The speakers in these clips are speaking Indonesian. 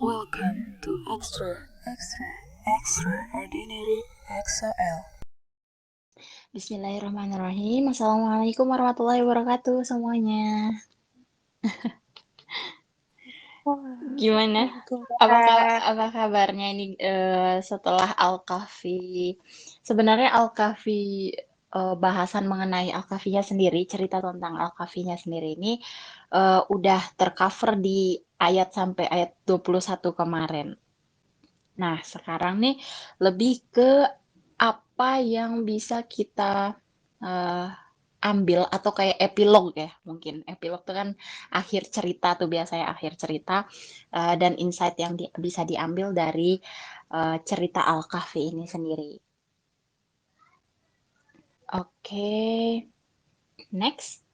Welcome to Extraordinary XOL. Bismillahirrahmanirrahim. Assalamualaikum warahmatullahi wabarakatuh semuanya. Gimana? Waalaikumsalam. Apa kabarnya ini setelah Al-Kahfi? Sebenarnya Al-Kahfi bahasan mengenai Al-Kahfinya sendiri, cerita tentang Al-Kahfinya sendiri ini udah tercover di ayat sampai ayat 21 kemarin. Nah, sekarang nih lebih ke apa yang bisa kita eh, ambil atau kayak epilog ya mungkin. Epilog itu kan akhir cerita tuh biasanya akhir cerita dan insight yang bisa diambil dari cerita Al-Kahfi ini sendiri. Oke, next.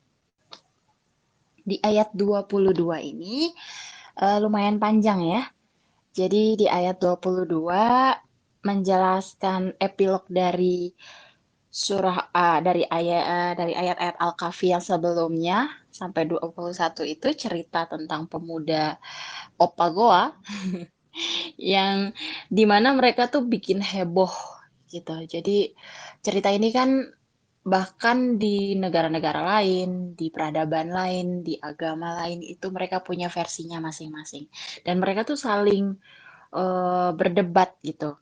Di ayat 22 ini lumayan panjang ya. Jadi di ayat 22 menjelaskan epilog dari dari ayat-ayat Al-Kahfi yang sebelumnya sampai 21 itu cerita tentang pemuda Opagoa yang dimana mereka tuh bikin heboh gitu. Jadi cerita ini kan bahkan di negara-negara lain, di peradaban lain, di agama lain itu mereka punya versinya masing-masing. Dan mereka tuh saling berdebat gitu.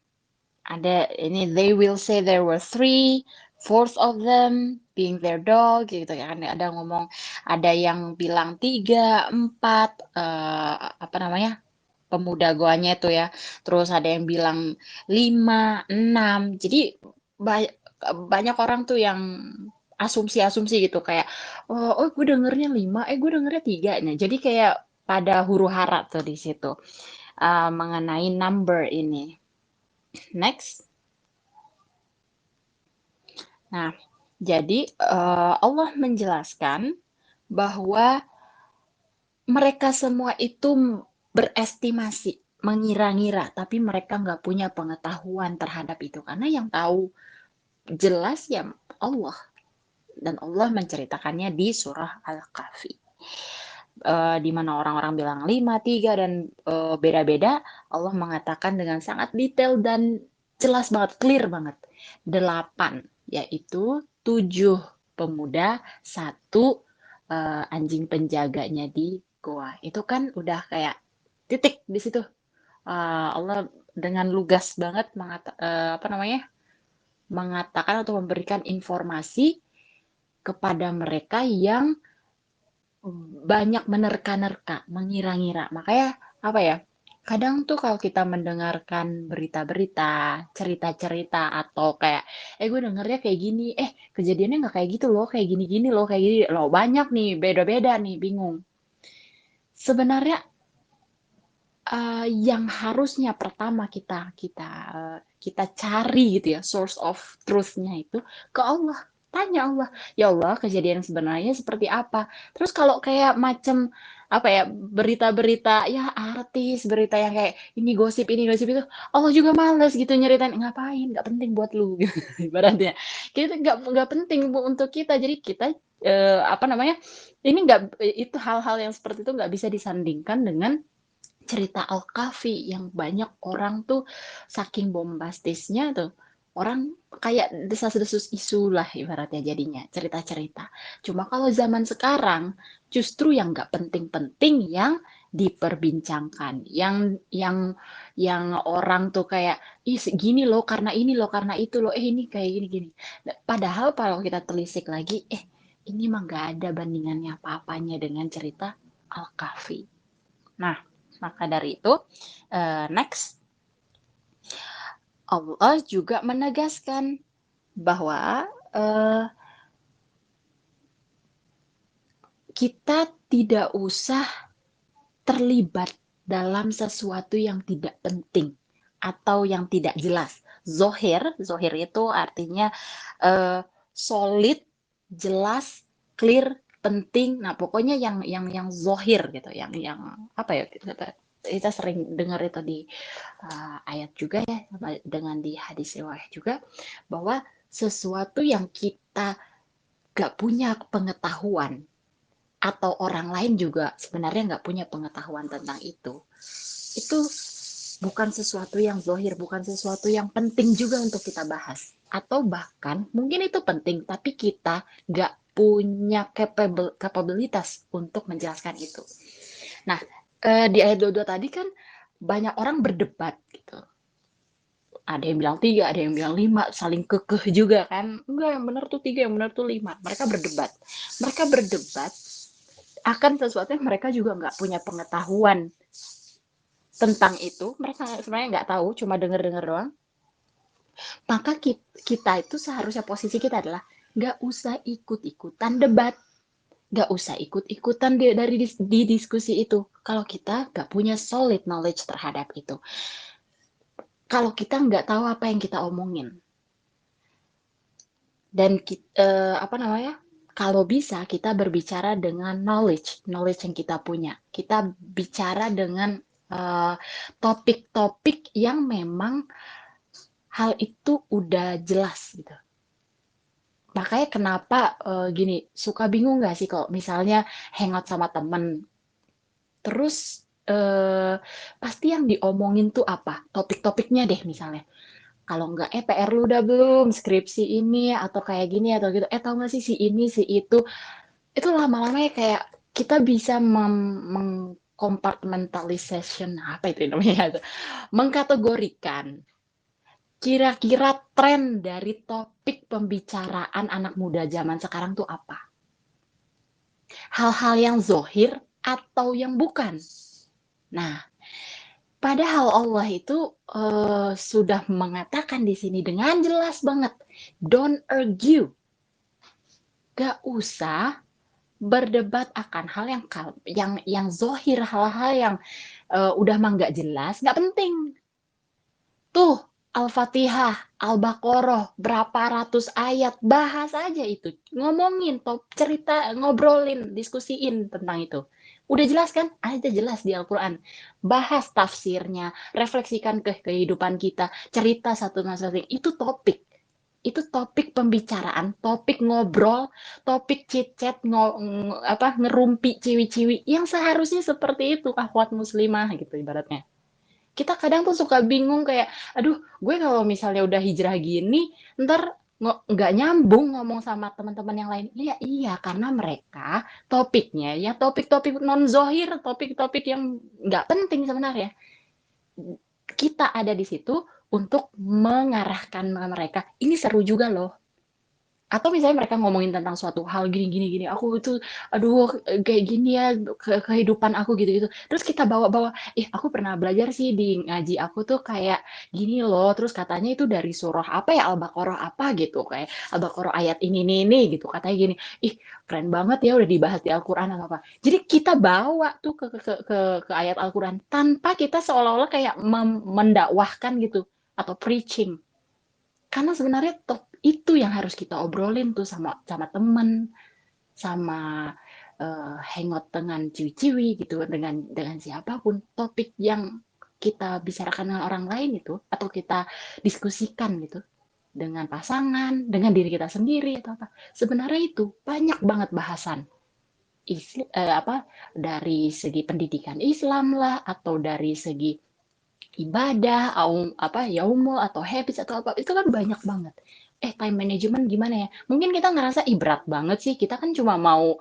Ada ini they will say there were three, fourth of them being their dog gitu kan. Ada ngomong ada yang bilang tiga, empat apa namanya? Pemuda goanya itu ya. Terus ada yang bilang lima, enam. Jadi banyak orang tuh yang asumsi-asumsi gitu kayak oh gue dengernya lima, gue dengernya tiga. Nah, jadi kayak pada huru hara tuh di situ mengenai number ini. Next. Nah, jadi Allah menjelaskan bahwa mereka semua itu berestimasi, mengira-ngira, tapi mereka nggak punya pengetahuan terhadap itu. Karena yang tahu jelas ya Allah. Dan Allah menceritakannya di surah Al-Kahfi. Di mana orang-orang bilang 5, 3, dan beda-beda, Allah mengatakan dengan sangat detail dan jelas banget, clear banget. 8, yaitu 7 pemuda, 1 anjing penjaganya di goa. Itu kan udah kayak titik di situ. Allah dengan lugas banget apa namanya? Mengatakan atau memberikan informasi kepada mereka yang banyak menerka-nerka, mengira-ngira. Makanya apa ya? Kadang tuh kalau kita mendengarkan berita-berita, cerita-cerita atau kayak, gue dengernya kayak gini, kejadiannya nggak kayak gitu loh, kayak gini-gini loh, kayak gini loh, banyak nih, beda-beda nih, bingung. Sebenarnya yang harusnya pertama kita cari gitu ya, source of truth-nya itu ke Allah. Tanya Allah, ya Allah kejadian sebenarnya seperti apa? Terus kalau kayak macam apa ya berita-berita ya artis, berita yang kayak ini gosip itu, Allah juga males gitu nyeritain ngapain, nggak penting buat lu gitu, ibaratnya. Kita nggak penting untuk kita, jadi kita apa namanya ini nggak itu hal-hal yang seperti itu nggak bisa disandingkan dengan cerita Al-Kahfi yang banyak orang tuh saking bombastisnya tuh orang kayak desas-desus isu lah ibaratnya jadinya cerita-cerita. Cuma kalau zaman sekarang justru yang nggak penting-penting yang diperbincangkan, yang orang tuh kayak ih segini loh karena ini loh karena itu loh ini kayak gini-gini. Padahal kalau kita telisik lagi ini mah nggak ada bandingannya apa-apanya dengan cerita Al-Kahfi. Nah, maka dari itu, next, Allah juga menegaskan bahwa kita tidak usah terlibat dalam sesuatu yang tidak penting atau yang tidak jelas. Zohir itu artinya solid, jelas, clear, penting. Nah, pokoknya yang zohir gitu, yang apa ya? Kita sering dengar itu di ayat juga ya, dengan di hadis riwayat juga bahwa sesuatu yang kita gak punya pengetahuan atau orang lain juga sebenarnya nggak punya pengetahuan tentang itu. itu bukan sesuatu yang zohir, bukan sesuatu yang penting juga untuk kita bahas. Atau bahkan mungkin itu penting, tapi kita nggak punya capabilitas untuk menjelaskan itu. Nah, di ayat 22 tadi kan banyak orang berdebat gitu. Ada yang bilang 3, ada yang bilang 5, saling kekeh juga kan. Enggak, yang benar tuh 3, yang benar tuh 5. Mereka berdebat. Mereka berdebat akan sesuatu yang mereka juga nggak punya pengetahuan tentang itu. Mereka sebenarnya nggak tahu, cuma dengar-dengar doang. Maka kita itu seharusnya posisi kita adalah nggak usah ikut-ikutan debat. Nggak usah ikut-ikutan di diskusi itu. Kalau kita nggak punya solid knowledge terhadap itu. Kalau kita nggak tahu apa yang kita omongin. Dan apa namanya? Kalau bisa kita berbicara dengan knowledge yang kita punya. Kita bicara dengan topik-topik yang memang hal itu udah jelas gitu. Makanya kenapa gini, suka bingung nggak sih kalau misalnya hangout sama temen, terus pasti yang diomongin tuh apa? Topik-topiknya deh misalnya. Kalau nggak, PR lu udah belum? Skripsi ini, atau kayak gini, atau gitu. Tahu nggak sih si ini, si itu. Itu lama-lama ya kayak kita bisa mengkompartmentalisation, apa itu namanya? Mengkategorikan kira-kira tren dari topik pembicaraan anak muda zaman sekarang tuh apa? Hal-hal yang zohir atau yang bukan? Nah, padahal Allah itu sudah mengatakan di sini dengan jelas banget, don't argue, gak usah berdebat akan hal yang zohir, hal-hal yang udah mah nggak jelas, nggak penting. Tuh, Al-Fatihah, Al-Baqarah, berapa ratus ayat, bahas aja itu. Ngomongin, cerita, ngobrolin, diskusiin tentang itu. Udah jelas kan? Ada jelas di Al-Quran. Bahas tafsirnya, refleksikan ke kehidupan kita, cerita satu masing-masing. Itu topik. Itu topik pembicaraan, topik ngobrol, topik chit-chat, ngerumpi ciwi-ciwi. Yang seharusnya seperti itu, akhwat muslimah gitu ibaratnya. Kita kadang tuh suka bingung kayak, aduh, gue kalau misalnya udah hijrah gini, ntar nggak nyambung ngomong sama teman-teman yang lain. Iya, iya, karena mereka topiknya ya topik-topik non zohir, topik-topik yang nggak penting sebenarnya. Kita ada di situ untuk mengarahkan mereka. Ini seru juga loh. Atau misalnya mereka ngomongin tentang suatu hal gini gini gini, aku itu aduh kayak gini ya kehidupan aku gitu-gitu. Terus kita bawa-bawa, aku pernah belajar sih di ngaji aku tuh kayak gini loh. Terus katanya itu dari surah apa ya, Al-Baqarah apa gitu, kayak Al-Baqarah ayat ini gitu. Katanya gini. Keren banget ya udah dibahas di Al-Qur'an atau apa. Jadi kita bawa tuh ke ayat Al-Qur'an tanpa kita seolah-olah kayak mendakwahkan gitu atau preaching. Karena sebenarnya itu yang harus kita obrolin tuh sama sama temen, sama hangout dengan ciwi-ciwi gitu, dengan siapapun. Topik yang kita bicarakan dengan orang lain itu, atau kita diskusikan gitu, dengan pasangan, dengan diri kita sendiri atau apa. Sebenarnya itu banyak banget bahasan. Dari segi pendidikan Islam lah, atau dari segi ibadah, yaumul atau habits atau apa, itu kan banyak banget. Time management gimana ya? Mungkin kita ngerasa berat banget sih. Kita kan cuma mau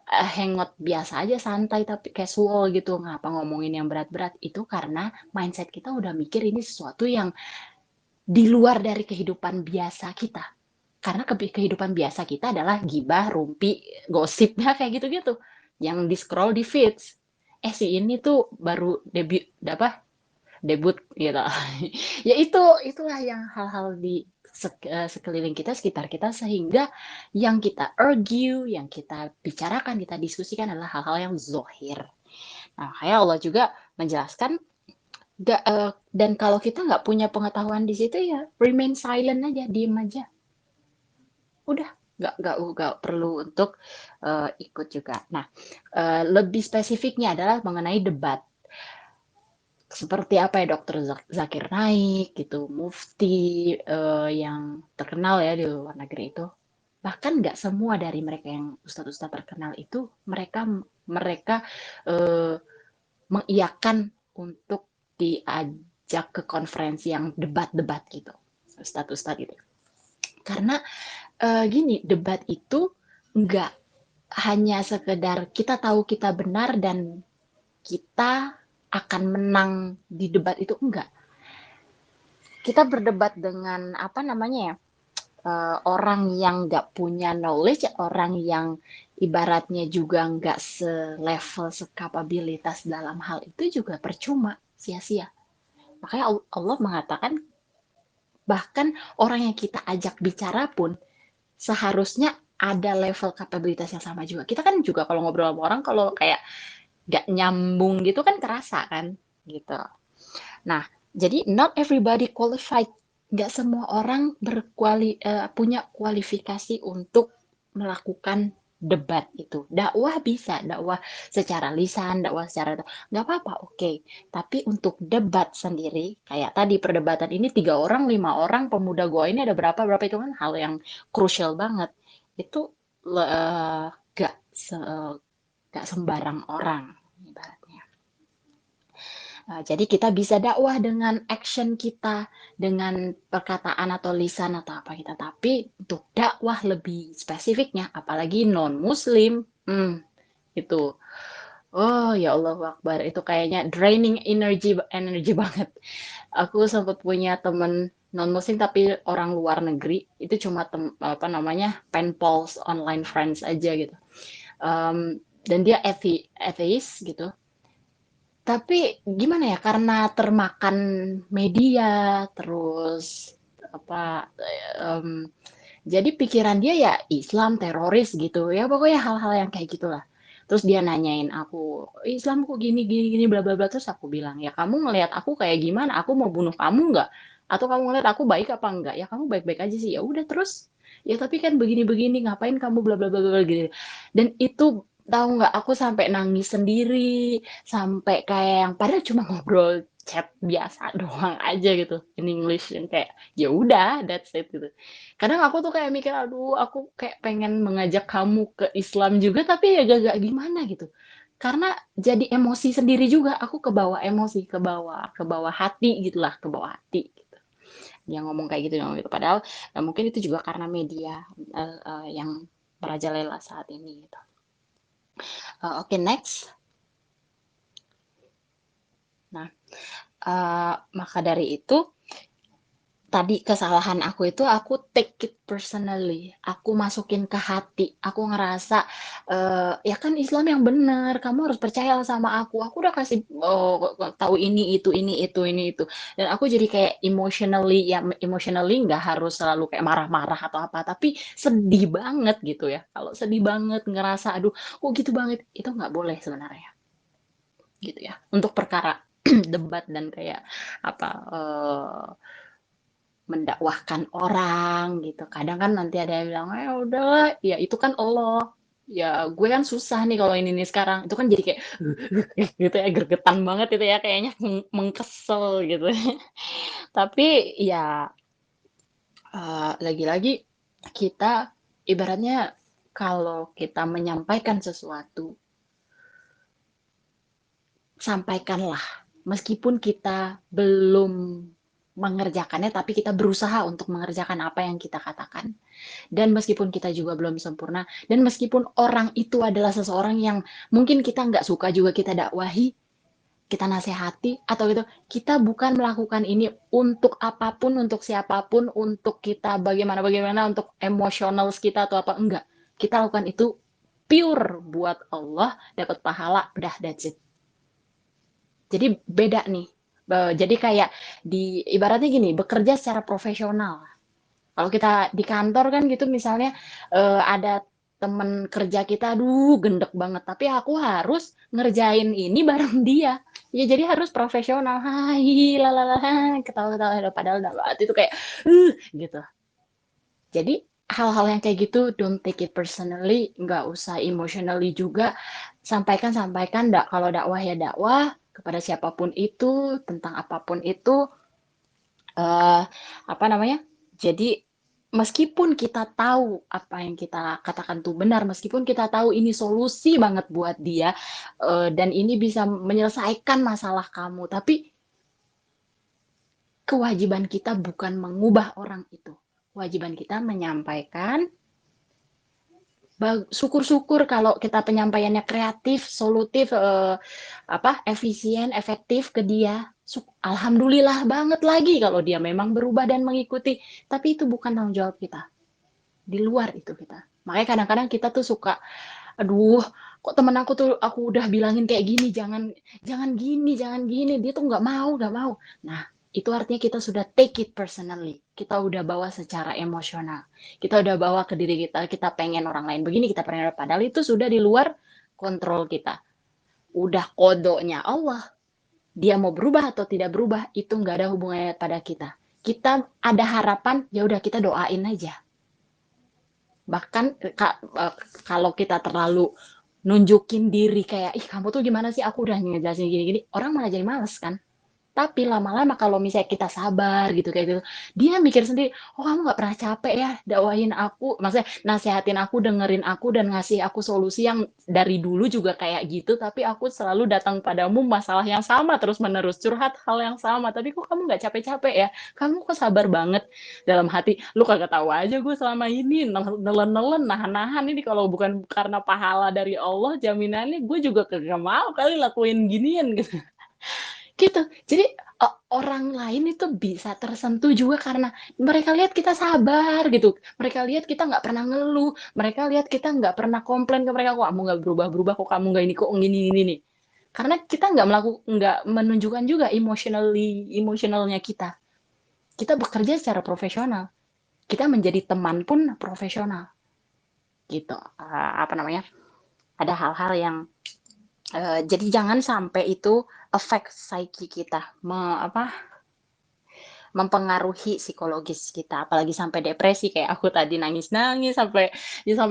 hangout biasa aja, santai tapi casual gitu. Ngapa ngomongin yang berat-berat? Itu karena mindset kita udah mikir ini sesuatu yang di luar dari kehidupan biasa kita. Karena kehidupan biasa kita adalah gibah, rumpi, gosipnya kayak gitu-gitu. Yang di scroll di feeds. Si ini tuh baru debut gitu. Ya itulah yang hal-hal di sekeliling kita, sekitar kita, sehingga yang kita argue, yang kita bicarakan, kita diskusikan adalah hal-hal yang zohir. Nah, kayak Allah juga menjelaskan, dan kalau kita nggak punya pengetahuan di situ ya remain silent aja, diem aja. Udah, nggak perlu untuk ikut juga. Nah, lebih spesifiknya adalah mengenai debat. Seperti apa ya, Dokter Zakir Naik gitu, mufti yang terkenal ya di luar negeri itu. Bahkan nggak semua dari mereka yang ustadz-ustadz terkenal itu mereka mengiyakan untuk diajak ke konferensi yang debat-debat gitu, ustadz-ustadz gitu. Karena gini, debat itu nggak hanya sekedar kita tahu kita benar dan kita akan menang di debat itu, enggak. Kita berdebat dengan apa namanya ya, orang yang nggak punya knowledge, orang yang ibaratnya juga nggak selevel, sekapabilitas dalam hal itu juga percuma, sia-sia. Makanya Allah mengatakan bahkan orang yang kita ajak bicara pun seharusnya ada level kapabilitas yang sama juga. Kita kan juga kalau ngobrol sama orang kalau kayak nggak nyambung gitu kan kerasa kan gitu. Nah, jadi not everybody qualified. Nggak semua orang punya kualifikasi untuk melakukan debat itu. Dakwah bisa, dakwah secara lisan, dakwah secara nggak apa-apa, oke. Tapi untuk debat sendiri, kayak tadi perdebatan ini 3 orang, 5 orang, pemuda gua ini ada berapa berapa itu kan hal yang krusial banget. Itu nggak nggak sembarang orang ibaratnya. Jadi kita bisa dakwah dengan action kita, dengan perkataan atau lisan atau apa kita. Tapi untuk dakwah lebih spesifiknya, apalagi non-Muslim, itu, oh ya Allah Akbar, itu kayaknya draining energy energy banget. Aku sempat punya temen non-Muslim tapi orang luar negeri, itu cuma apa namanya pen pals online friends aja gitu. Dan dia atheist gitu. Tapi gimana ya, karena termakan media, terus apa, jadi pikiran dia ya Islam teroris gitu ya, pokoknya hal-hal yang kayak gitulah. Terus dia nanyain aku, Islam kok gini gini gini bla bla bla, terus aku bilang ya kamu ngelihat aku kayak gimana? Aku mau bunuh kamu nggak? Atau kamu ngelihat aku baik apa enggak? Ya kamu baik-baik aja sih. Ya udah terus. Ya tapi kan begini-begini, ngapain kamu bla bla bla bla gitu. Dan itu tahu nggak, aku sampai nangis sendiri, sampai kayak yang padahal cuma ngobrol chat biasa doang aja gitu in English, yang kayak ya udah that's it gitu. Kadang aku tuh kayak mikir, aduh aku kayak pengen mengajak kamu ke Islam juga, tapi ya gak gimana gitu. Karena jadi emosi sendiri juga, aku kebawa emosi, kebawa hati gitulah, kebawa hati gitu. Dia ngomong kayak gitu, ngomong gitu. Padahal mungkin itu juga karena media yang merajalela saat ini gitu. Oke, next. Nah, maka dari itu tadi kesalahan aku itu aku take it personally, aku masukin ke hati, aku ngerasa ya kan Islam yang benar, kamu harus percaya sama aku udah kasih tahu ini itu, dan aku jadi kayak emotionally, ya emotionally nggak harus selalu kayak marah-marah atau apa, tapi sedih banget gitu ya, kalau sedih banget ngerasa aduh kok gitu banget, itu nggak boleh sebenarnya gitu ya, untuk perkara debat dan kayak apa, mendakwahkan orang gitu. Kadang kan nanti ada yang bilang, "Eh, udahlah, ya itu kan Allah. Ya gue kan susah nih kalau ini sekarang." Itu kan jadi kayak gitu ya, gergetan banget itu ya, kayaknya mengkesel gitu. Tapi ya lagi-lagi kita ibaratnya kalau kita menyampaikan sesuatu, sampaikanlah. Meskipun kita belum mengerjakannya, tapi kita berusaha untuk mengerjakan apa yang kita katakan. Dan meskipun kita juga belum sempurna, dan meskipun orang itu adalah seseorang yang mungkin kita nggak suka juga kita dakwahi, kita nasihati, atau gitu, kita bukan melakukan ini untuk apapun, untuk siapapun, untuk kita bagaimana-bagaimana, untuk emosional kita atau apa, enggak. Kita lakukan itu pure buat Allah, dapat pahala, udah that's it. Jadi beda nih. Jadi kayak ibaratnya gini, bekerja secara profesional. Kalau kita di kantor kan gitu misalnya ada temen kerja kita, aduh gendek banget, tapi aku harus ngerjain ini bareng dia. Ya jadi harus profesional. Hai, lalala, ketawa-ketawa padahal itu kayak gitu. Jadi hal-hal yang kayak gitu don't take it personally, nggak usah emotionally juga. Sampaikan kalau dakwah ya dakwah kepada siapapun itu tentang apapun itu, apa namanya? Jadi meskipun kita tahu apa yang kita katakan tuh benar, meskipun kita tahu ini solusi banget buat dia, dan ini bisa menyelesaikan masalah kamu, tapi kewajiban kita bukan mengubah orang itu. Kewajiban kita menyampaikan, syukur-syukur kalau kita penyampaiannya kreatif, solutif, efisien, efektif ke dia. Alhamdulillah banget lagi kalau dia memang berubah dan mengikuti. Tapi itu bukan tanggung jawab kita. Di luar itu kita. Makanya kadang-kadang kita tuh suka, aduh, kok temen aku tuh aku udah bilangin kayak gini, jangan jangan gini, dia tuh nggak mau. Nah, itu artinya kita sudah take it personally. Kita udah bawa secara emosional. Kita udah bawa ke diri kita pengen orang lain begini, kita pengen padahal itu sudah di luar kontrol kita. Udah kodonya Allah. Dia mau berubah atau tidak berubah, itu nggak ada hubungannya pada kita. Kita ada harapan, ya udah kita doain aja. Bahkan kalau kita terlalu nunjukin diri kayak, ih kamu tuh gimana sih, aku udah ngejelasin gini-gini, orang malah jadi males kan. Tapi lama-lama kalau misalnya kita sabar gitu kayak gitu, dia mikir sendiri, oh kamu nggak pernah capek ya dakwahin aku, maksudnya nasehatin aku, dengerin aku dan ngasih aku solusi yang dari dulu juga kayak gitu, tapi aku selalu datang padamu masalah yang sama terus menerus curhat hal yang sama, tapi kok kamu nggak capek-capek ya? Kamu kok sabar banget dalam hati? Lu kagak tahu aja gue selama ini nelen-nelen, nahan-nahan ini kalau bukan karena pahala dari Allah jaminannya gue juga kagak mau kali lakuin ginian gitu. Gitu. Jadi, orang lain itu bisa tersentuh juga karena mereka lihat kita sabar gitu. Mereka lihat kita nggak pernah ngeluh, mereka lihat kita nggak pernah komplain ke mereka, "Kok kamu nggak berubah-berubah, kok kamu nggak ini, kok gini nih." Karena kita nggak menunjukkan juga emosionalnya kita. Kita bekerja secara profesional. Kita menjadi teman pun profesional, gitu. Apa namanya, ada hal-hal yang jadi jangan sampai itu affect psyche kita, mempengaruhi psikologis kita, apalagi sampai depresi kayak aku tadi nangis-nangis sampai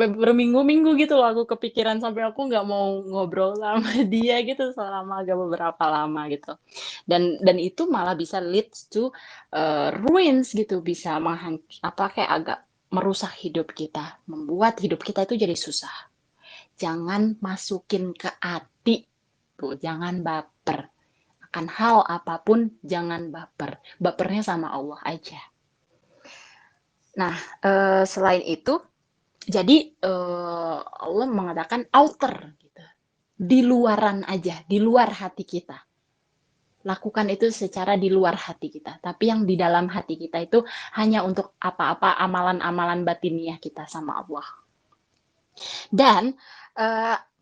berminggu-minggu gitu loh aku kepikiran sampai aku nggak mau ngobrol sama dia gitu selama agak beberapa lama gitu. Dan itu malah bisa leads to ruins gitu, bisa kayak agak merusak hidup kita, membuat hidup kita itu jadi susah. Jangan masukin ke hati tuh, jangan baper. Akan hal apapun jangan baper. Bapernya sama Allah aja. Nah, selain itu, jadi Allah mengatakan outer gitu. Di luaran aja, di luar hati kita. Lakukan itu secara di luar hati kita. Tapi yang di dalam hati kita itu hanya untuk apa-apa amalan-amalan batiniah kita sama Allah. Dan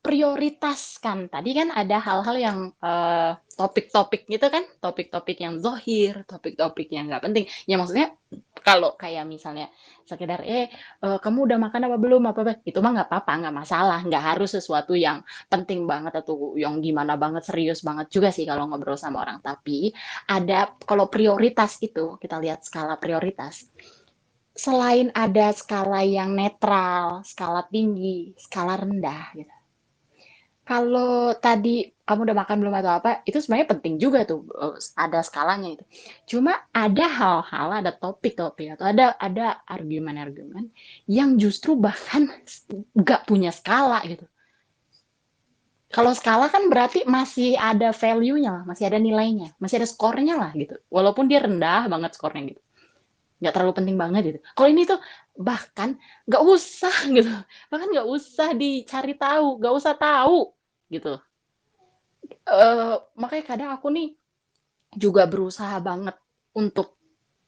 prioritaskan, tadi kan ada hal-hal yang topik-topik gitu kan, topik-topik yang zohir, topik-topik yang nggak penting. Ya maksudnya kalau kayak misalnya sekedar kamu udah makan apa belum apa itu mah nggak apa-apa, nggak masalah, nggak harus sesuatu yang penting banget atau yang gimana banget, serius banget juga sih kalau ngobrol sama orang. Tapi ada kalau prioritas itu kita lihat skala prioritas. Selain ada skala yang netral, skala tinggi, skala rendah gitu. Kalau tadi kamu udah makan belum atau apa, itu sebenarnya penting juga tuh, ada skalanya itu. Cuma ada hal-hal, ada topik-topik atau ada argumen-argumen yang justru bahkan nggak punya skala gitu. Kalau skala kan berarti masih ada value-nya, masih ada nilainya, masih ada skornya lah gitu. Walaupun dia rendah banget skornya gitu. Nggak terlalu penting banget gitu. Kalau ini tuh bahkan nggak usah gitu, bahkan nggak usah dicari tahu, nggak usah tahu gitu. Makanya kadang aku nih juga berusaha banget untuk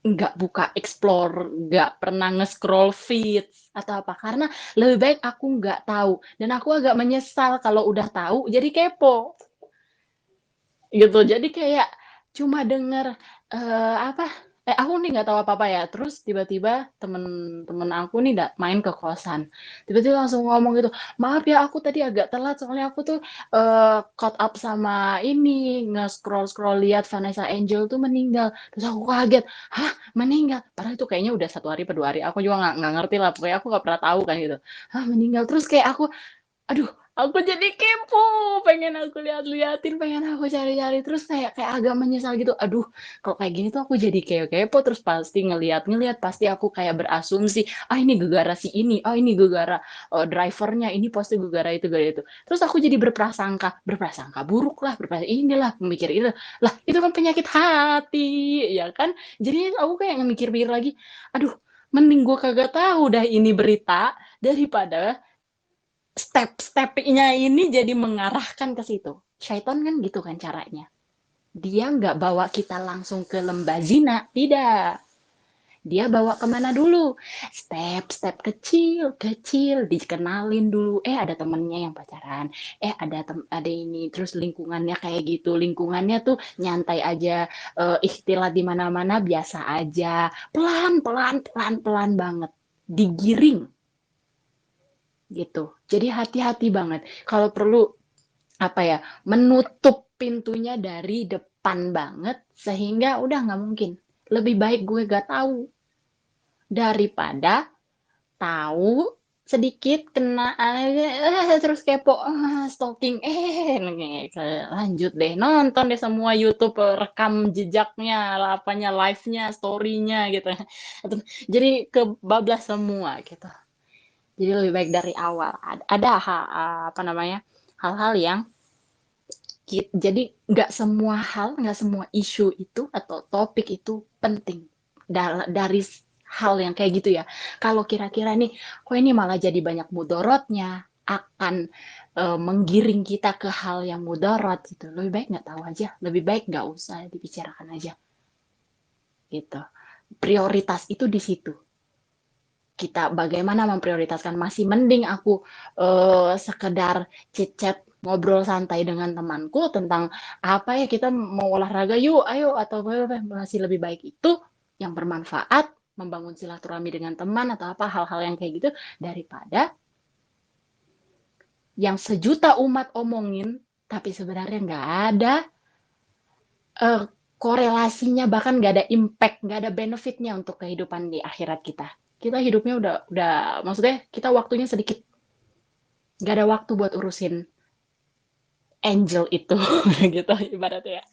nggak buka explore, nggak pernah nge-scroll feed atau apa, karena lebih baik aku nggak tahu dan aku agak menyesal kalau udah tahu jadi kepo gitu. Jadi kayak cuma denger apa aku nih nggak tahu apa-apa ya. Terus tiba-tiba temen aku nih main ke kosan. Tiba-tiba langsung ngomong gitu, maaf ya aku tadi agak telat soalnya aku tuh caught up sama ini nge-scroll lihat Vanessa Angel tuh meninggal. Terus aku kaget, hah meninggal? Padahal itu kayaknya udah 1 hari atau 2 hari. Aku juga nggak ngerti lah. Pokoknya aku nggak pernah tahu kan gitu. Hah meninggal? Terus kayak aku, aduh Aku jadi kepo, pengen aku lihat-lihatin, pengen aku cari-cari, terus kayak agak menyesal gitu. Aduh, kalau kayak gini tuh aku jadi kepo terus pasti ngelihat-ngelihat, pasti aku kayak berasumsi, ah ini gegara si ini, ah ini gegara drivernya, ini pasti gegara itu, gegara itu. Terus aku jadi berprasangka buruk lah, inilah, mikir itu. Lah, itu kan penyakit hati, ya kan? Jadi aku kayak mikir-mikir lagi, aduh, mending gue kagak tahu dah ini berita daripada step-stepnya ini jadi mengarahkan ke situ. Syaiton kan gitu kan caranya. Dia nggak bawa kita langsung ke lembah zina, tidak. Dia bawa kemana dulu? Step-step kecil, dikenalin dulu. Ada temennya yang pacaran. Ada ini. Terus lingkungannya kayak gitu. Lingkungannya tuh nyantai aja. Ikhtilat di mana-mana biasa aja. Pelan-pelan banget. Digiring gitu. Jadi hati-hati banget. Kalau perlu apa ya, menutup pintunya dari depan banget sehingga udah nggak mungkin. Lebih baik gue gak tahu daripada tahu sedikit kena terus kepo stalking lanjut deh nonton deh semua YouTube rekam jejaknya apanya live-nya story-nya gitu jadi kebablas semua gitu. Jadi lebih baik dari awal. Ada apa namanya hal-hal yang jadi nggak semua hal, nggak semua isu itu atau topik itu penting dari hal yang kayak gitu ya. Kalau kira-kira nih, kok ini malah jadi banyak mudorotnya, akan menggiring kita ke hal yang mudorot gitu. Lebih baik nggak tahu aja, lebih baik nggak usah dibicarakan aja gitu. Prioritas itu di situ. Kita bagaimana memprioritaskan masih mending aku sekedar chit-chat ngobrol santai dengan temanku tentang apa ya kita mau olahraga yuk ayo atau masih lebih baik itu yang bermanfaat membangun silaturahmi dengan teman atau apa hal-hal yang kayak gitu daripada yang sejuta umat omongin tapi sebenarnya nggak ada uh, korelasinya bahkan nggak ada impact nggak ada benefitnya untuk kehidupan di akhirat kita hidupnya udah maksudnya kita waktunya sedikit nggak ada waktu buat urusin angel itu gitu ibaratnya ya.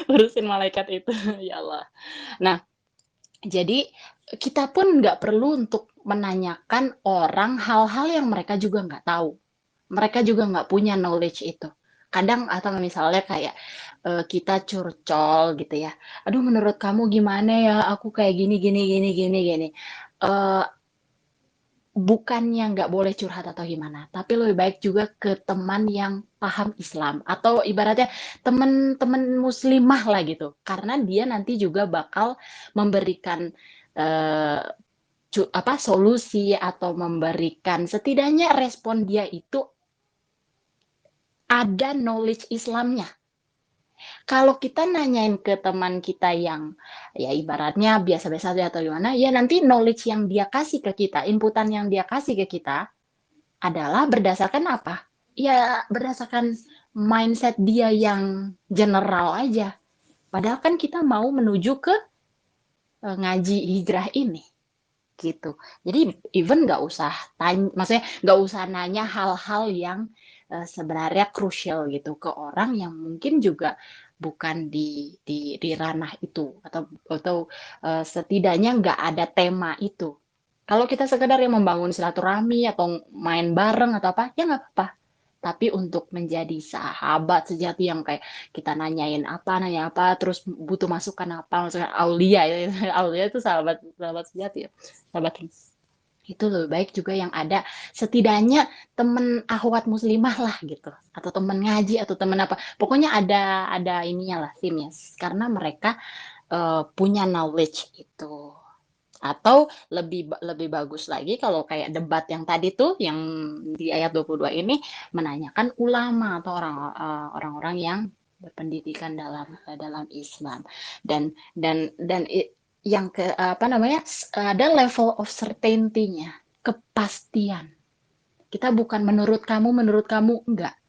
Urusin malaikat itu ya Allah. Nah jadi kita pun nggak perlu untuk menanyakan orang hal-hal yang mereka juga nggak tahu mereka juga nggak punya knowledge itu kadang atau misalnya kayak kita curcol gitu ya aduh menurut kamu gimana ya aku kayak gini gini gini gini gini Eh, bukannya nggak boleh curhat atau gimana, tapi lebih baik juga ke teman yang paham Islam atau ibaratnya teman-teman muslimah lah gitu, karena dia nanti juga bakal memberikan eh, apa solusi atau memberikan setidaknya respon dia itu ada knowledge Islamnya. Kalau kita nanyain ke teman kita yang ya ibaratnya biasa-biasa aja atau gimana, ya nanti knowledge yang dia kasih ke kita, inputan yang dia kasih ke kita adalah berdasarkan apa? Ya berdasarkan mindset dia yang general aja. Padahal kan kita mau menuju ke ngaji hijrah ini gitu. Jadi even nggak usah tanya, maksudnya nggak usah nanya hal-hal yang sebenarnya krusial gitu ke orang yang mungkin juga bukan di ranah itu atau setidaknya nggak ada tema itu. Kalau kita sekedar yang membangun silaturahmi atau main bareng atau apa, ya nggak apa-apa. Tapi untuk menjadi sahabat sejati yang kayak kita nanya apa, terus butuh masukan apa, maksudnya aulia ya, aulia itu sahabat sahabat sejati ya, sahabat itu lebih baik juga yang ada setidaknya temen akhwat muslimah lah gitu, atau temen ngaji atau temen apa, pokoknya ada ininya lah timnya, karena mereka punya knowledge itu. Atau lebih lebih bagus lagi kalau kayak debat yang tadi tuh yang di ayat 22 ini menanyakan ulama atau orang-orang yang berpendidikan dalam Islam dan yang ke apa namanya ada level of certainty-nya, kepastian. Kita bukan menurut kamu enggak.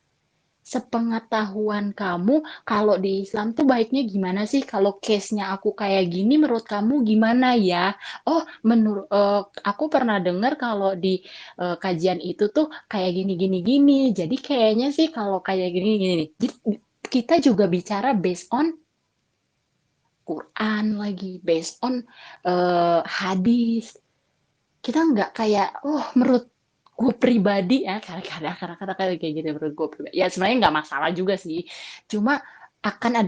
sepengetahuan kamu, kalau di Islam tuh baiknya gimana sih? Kalau case-nya aku kayak gini, menurut kamu gimana ya? Oh, aku pernah dengar kalau di kajian itu tuh kayak gini gini gini. Jadi kayaknya sih kalau kayak gini gini. Jadi kita juga bicara based on Quran lagi, based on hadis. Kita nggak kayak, oh menurut gue pribadi ya, kadang-kadang kayak gitu menurut gue pribadi. Ya sebenarnya nggak masalah juga sih. Cuma akan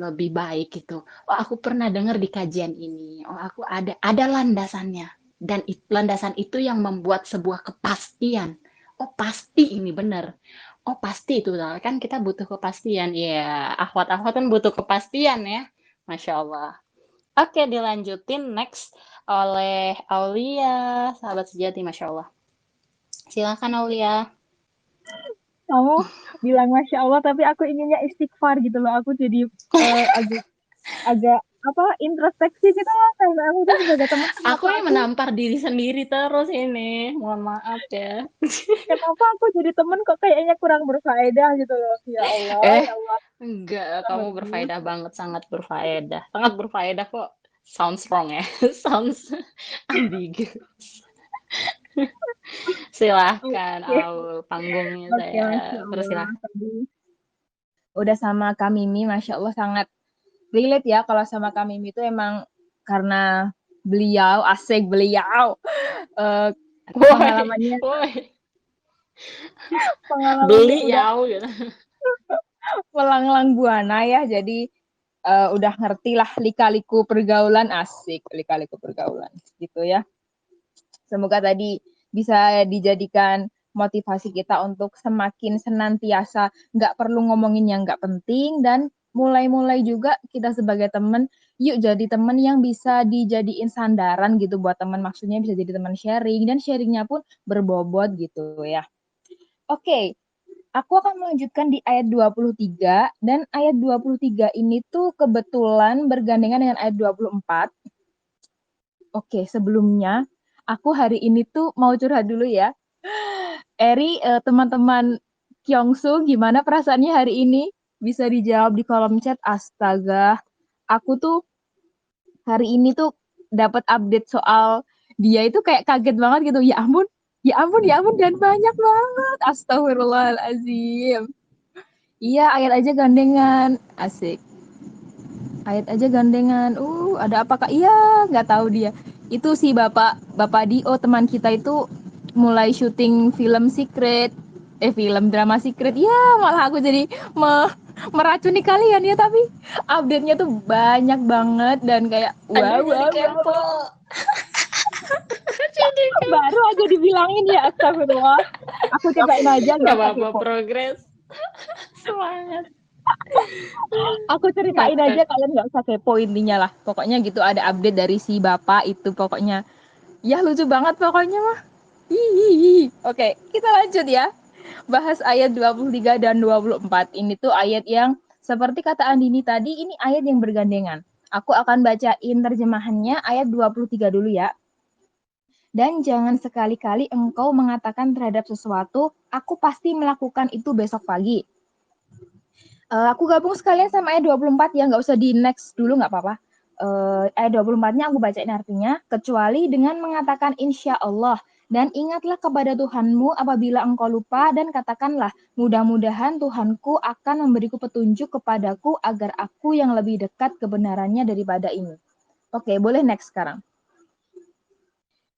lebih baik gitu. Oh aku pernah dengar di kajian ini. Oh aku ada landasannya. Dan landasan itu yang membuat sebuah kepastian. Oh pasti ini benar. Oh pasti itu kan kita butuh kepastian. Ya akhwat-akhwat kan butuh kepastian ya. Masya Allah. Oke, dilanjutin next oleh Aulia, sahabat sejati, Masya Allah. Silakan Aulia. Kamu bilang Masya Allah, tapi aku inginnya istighfar gitu loh. Aku jadi agak agak apa introspeksi gitu loh, karena aku tuh sebagai teman Aku kenapa yang menampar diri sendiri terus ini. Mohon maaf ya. aku jadi temen kok kayaknya kurang berfaedah gitu loh. Eh, Ya Allah. enggak, kamu Bagus. berfaedah banget, sangat berfaedah. Sangat berfaedah kok. Sounds wrong ya. Sounds ambigu. Silahkan, Oke, panggungnya oke, saya Masya Allah. persilahkan. Tadi udah sama Kak Mimi, Masya Allah sangat relate ya kalau sama Kak Mimi itu emang karena beliau, asik beliau, eh, Woi, pengalamannya woi, pengalamannya beli udah ya gitu. melanglang buana ya, jadi udah ngerti lah lika-liku pergaulan, asik lika-liku pergaulan gitu ya. Semoga tadi bisa dijadikan motivasi kita untuk semakin senantiasa nggak perlu ngomongin yang nggak penting, dan mulai-mulai juga kita sebagai teman, yuk jadi teman yang bisa dijadiin sandaran gitu buat teman, maksudnya bisa jadi teman sharing dan sharingnya pun berbobot gitu ya. Oke, aku akan melanjutkan di ayat 23, dan ayat 23 ini tuh kebetulan bergandengan dengan ayat 24. Oke, sebelumnya aku hari ini tuh mau curhat dulu ya. Eri, teman-teman Kyongsu, gimana perasaannya hari ini? Bisa dijawab di kolom chat. Astaga, aku tuh hari ini tuh dapat update soal dia itu kayak kaget banget gitu. Ya ampun, ya ampun, ya ampun, dan banyak banget. Astagfirullahalazim. Iya, ayat aja gandengan. Asik. Ayat aja gandengan. Ada apa Kak? Iya, nggak tahu dia. Itu si Bapak Dio teman kita itu mulai syuting film Secret. Film drama Secret. Ya, malah aku jadi meracuni kalian ya, tapi update-nya tuh banyak banget dan kayak Aduh, wow, jadi wow, wow, kepo. wow. Jadi kepo. Baru aja dibilangin ya, astagfirullah. Aku ceritain aja, Gak nggak usah apa-apa, kepo. progres. Semangat. Aku ceritain Ngakak. aja, kalian nggak usah kepo intinya lah. Pokoknya gitu, ada update dari si bapak itu, pokoknya ya lucu banget pokoknya mah. Hihihi. Oke, kita lanjut ya. Bahas ayat 23 dan 24. Ini tuh ayat yang seperti kata Andini tadi, ini ayat yang bergandengan. Aku akan bacain terjemahannya ayat 23 dulu ya. Dan jangan sekali-kali engkau mengatakan terhadap sesuatu, aku pasti melakukan itu besok pagi. Aku gabung sekalian sama ayat 24 ya, nggak usah di next dulu, nggak apa-apa. Ayat 24-nya aku bacain artinya, kecuali dengan mengatakan insya Allah, dan ingatlah kepada Tuhanmu apabila engkau lupa, dan katakanlah, mudah-mudahan Tuhanku akan memberiku petunjuk kepadaku agar aku yang lebih dekat kebenarannya daripada ini. Oke, boleh next sekarang.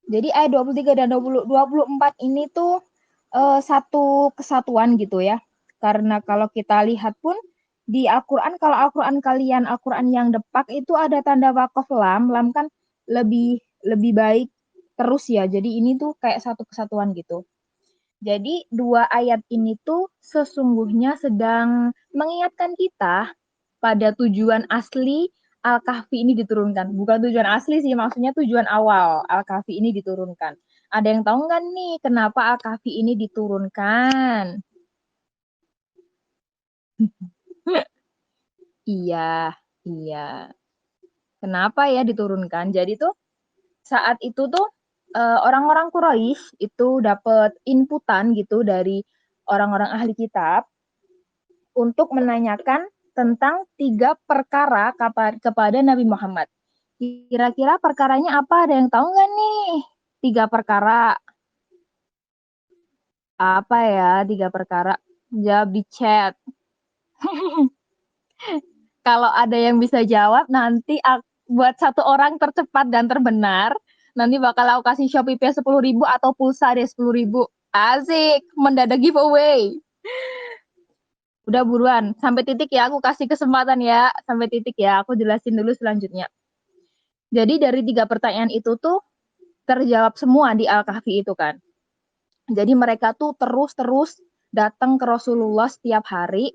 Jadi ayat 23 dan 24 ini tuh satu kesatuan gitu ya. Karena kalau kita lihat pun di Al-Quran, kalau Al-Quran kalian, Al-Quran yang depak itu ada tanda wakaf lam, lam kan lebih baik terus ya. Jadi ini tuh kayak satu kesatuan gitu. Jadi dua ayat ini tuh sesungguhnya sedang mengingatkan kita pada tujuan asli Al-Kahfi ini diturunkan. Bukan tujuan asli sih, maksudnya tujuan awal Al-Kahfi ini diturunkan. Ada yang tahu nggak nih kenapa Al-Kahfi ini diturunkan? Iya, iya. Kenapa ya diturunkan? Jadi tuh saat itu tuh orang-orang Quraisy itu dapat inputan gitu dari orang-orang ahli kitab untuk menanyakan tentang 3 perkara kepada Nabi Muhammad. Kira-kira perkaranya apa? Ada yang tahu nggak nih? 3 perkara. Apa ya 3 perkara? Jawab di chat. Kalau ada yang bisa jawab, nanti buat 1 orang tercepat dan terbenar, nanti bakal aku kasih Shopee Pay 10.000 atau pulsa deh 10.000. Asik, mendadak giveaway. Udah buruan, sampai titik ya, aku kasih kesempatan ya, sampai titik ya, aku jelasin dulu selanjutnya. Jadi dari 3 pertanyaan itu tuh terjawab semua di Al-Kahfi itu kan. Jadi mereka tuh terus datang ke Rasulullah setiap hari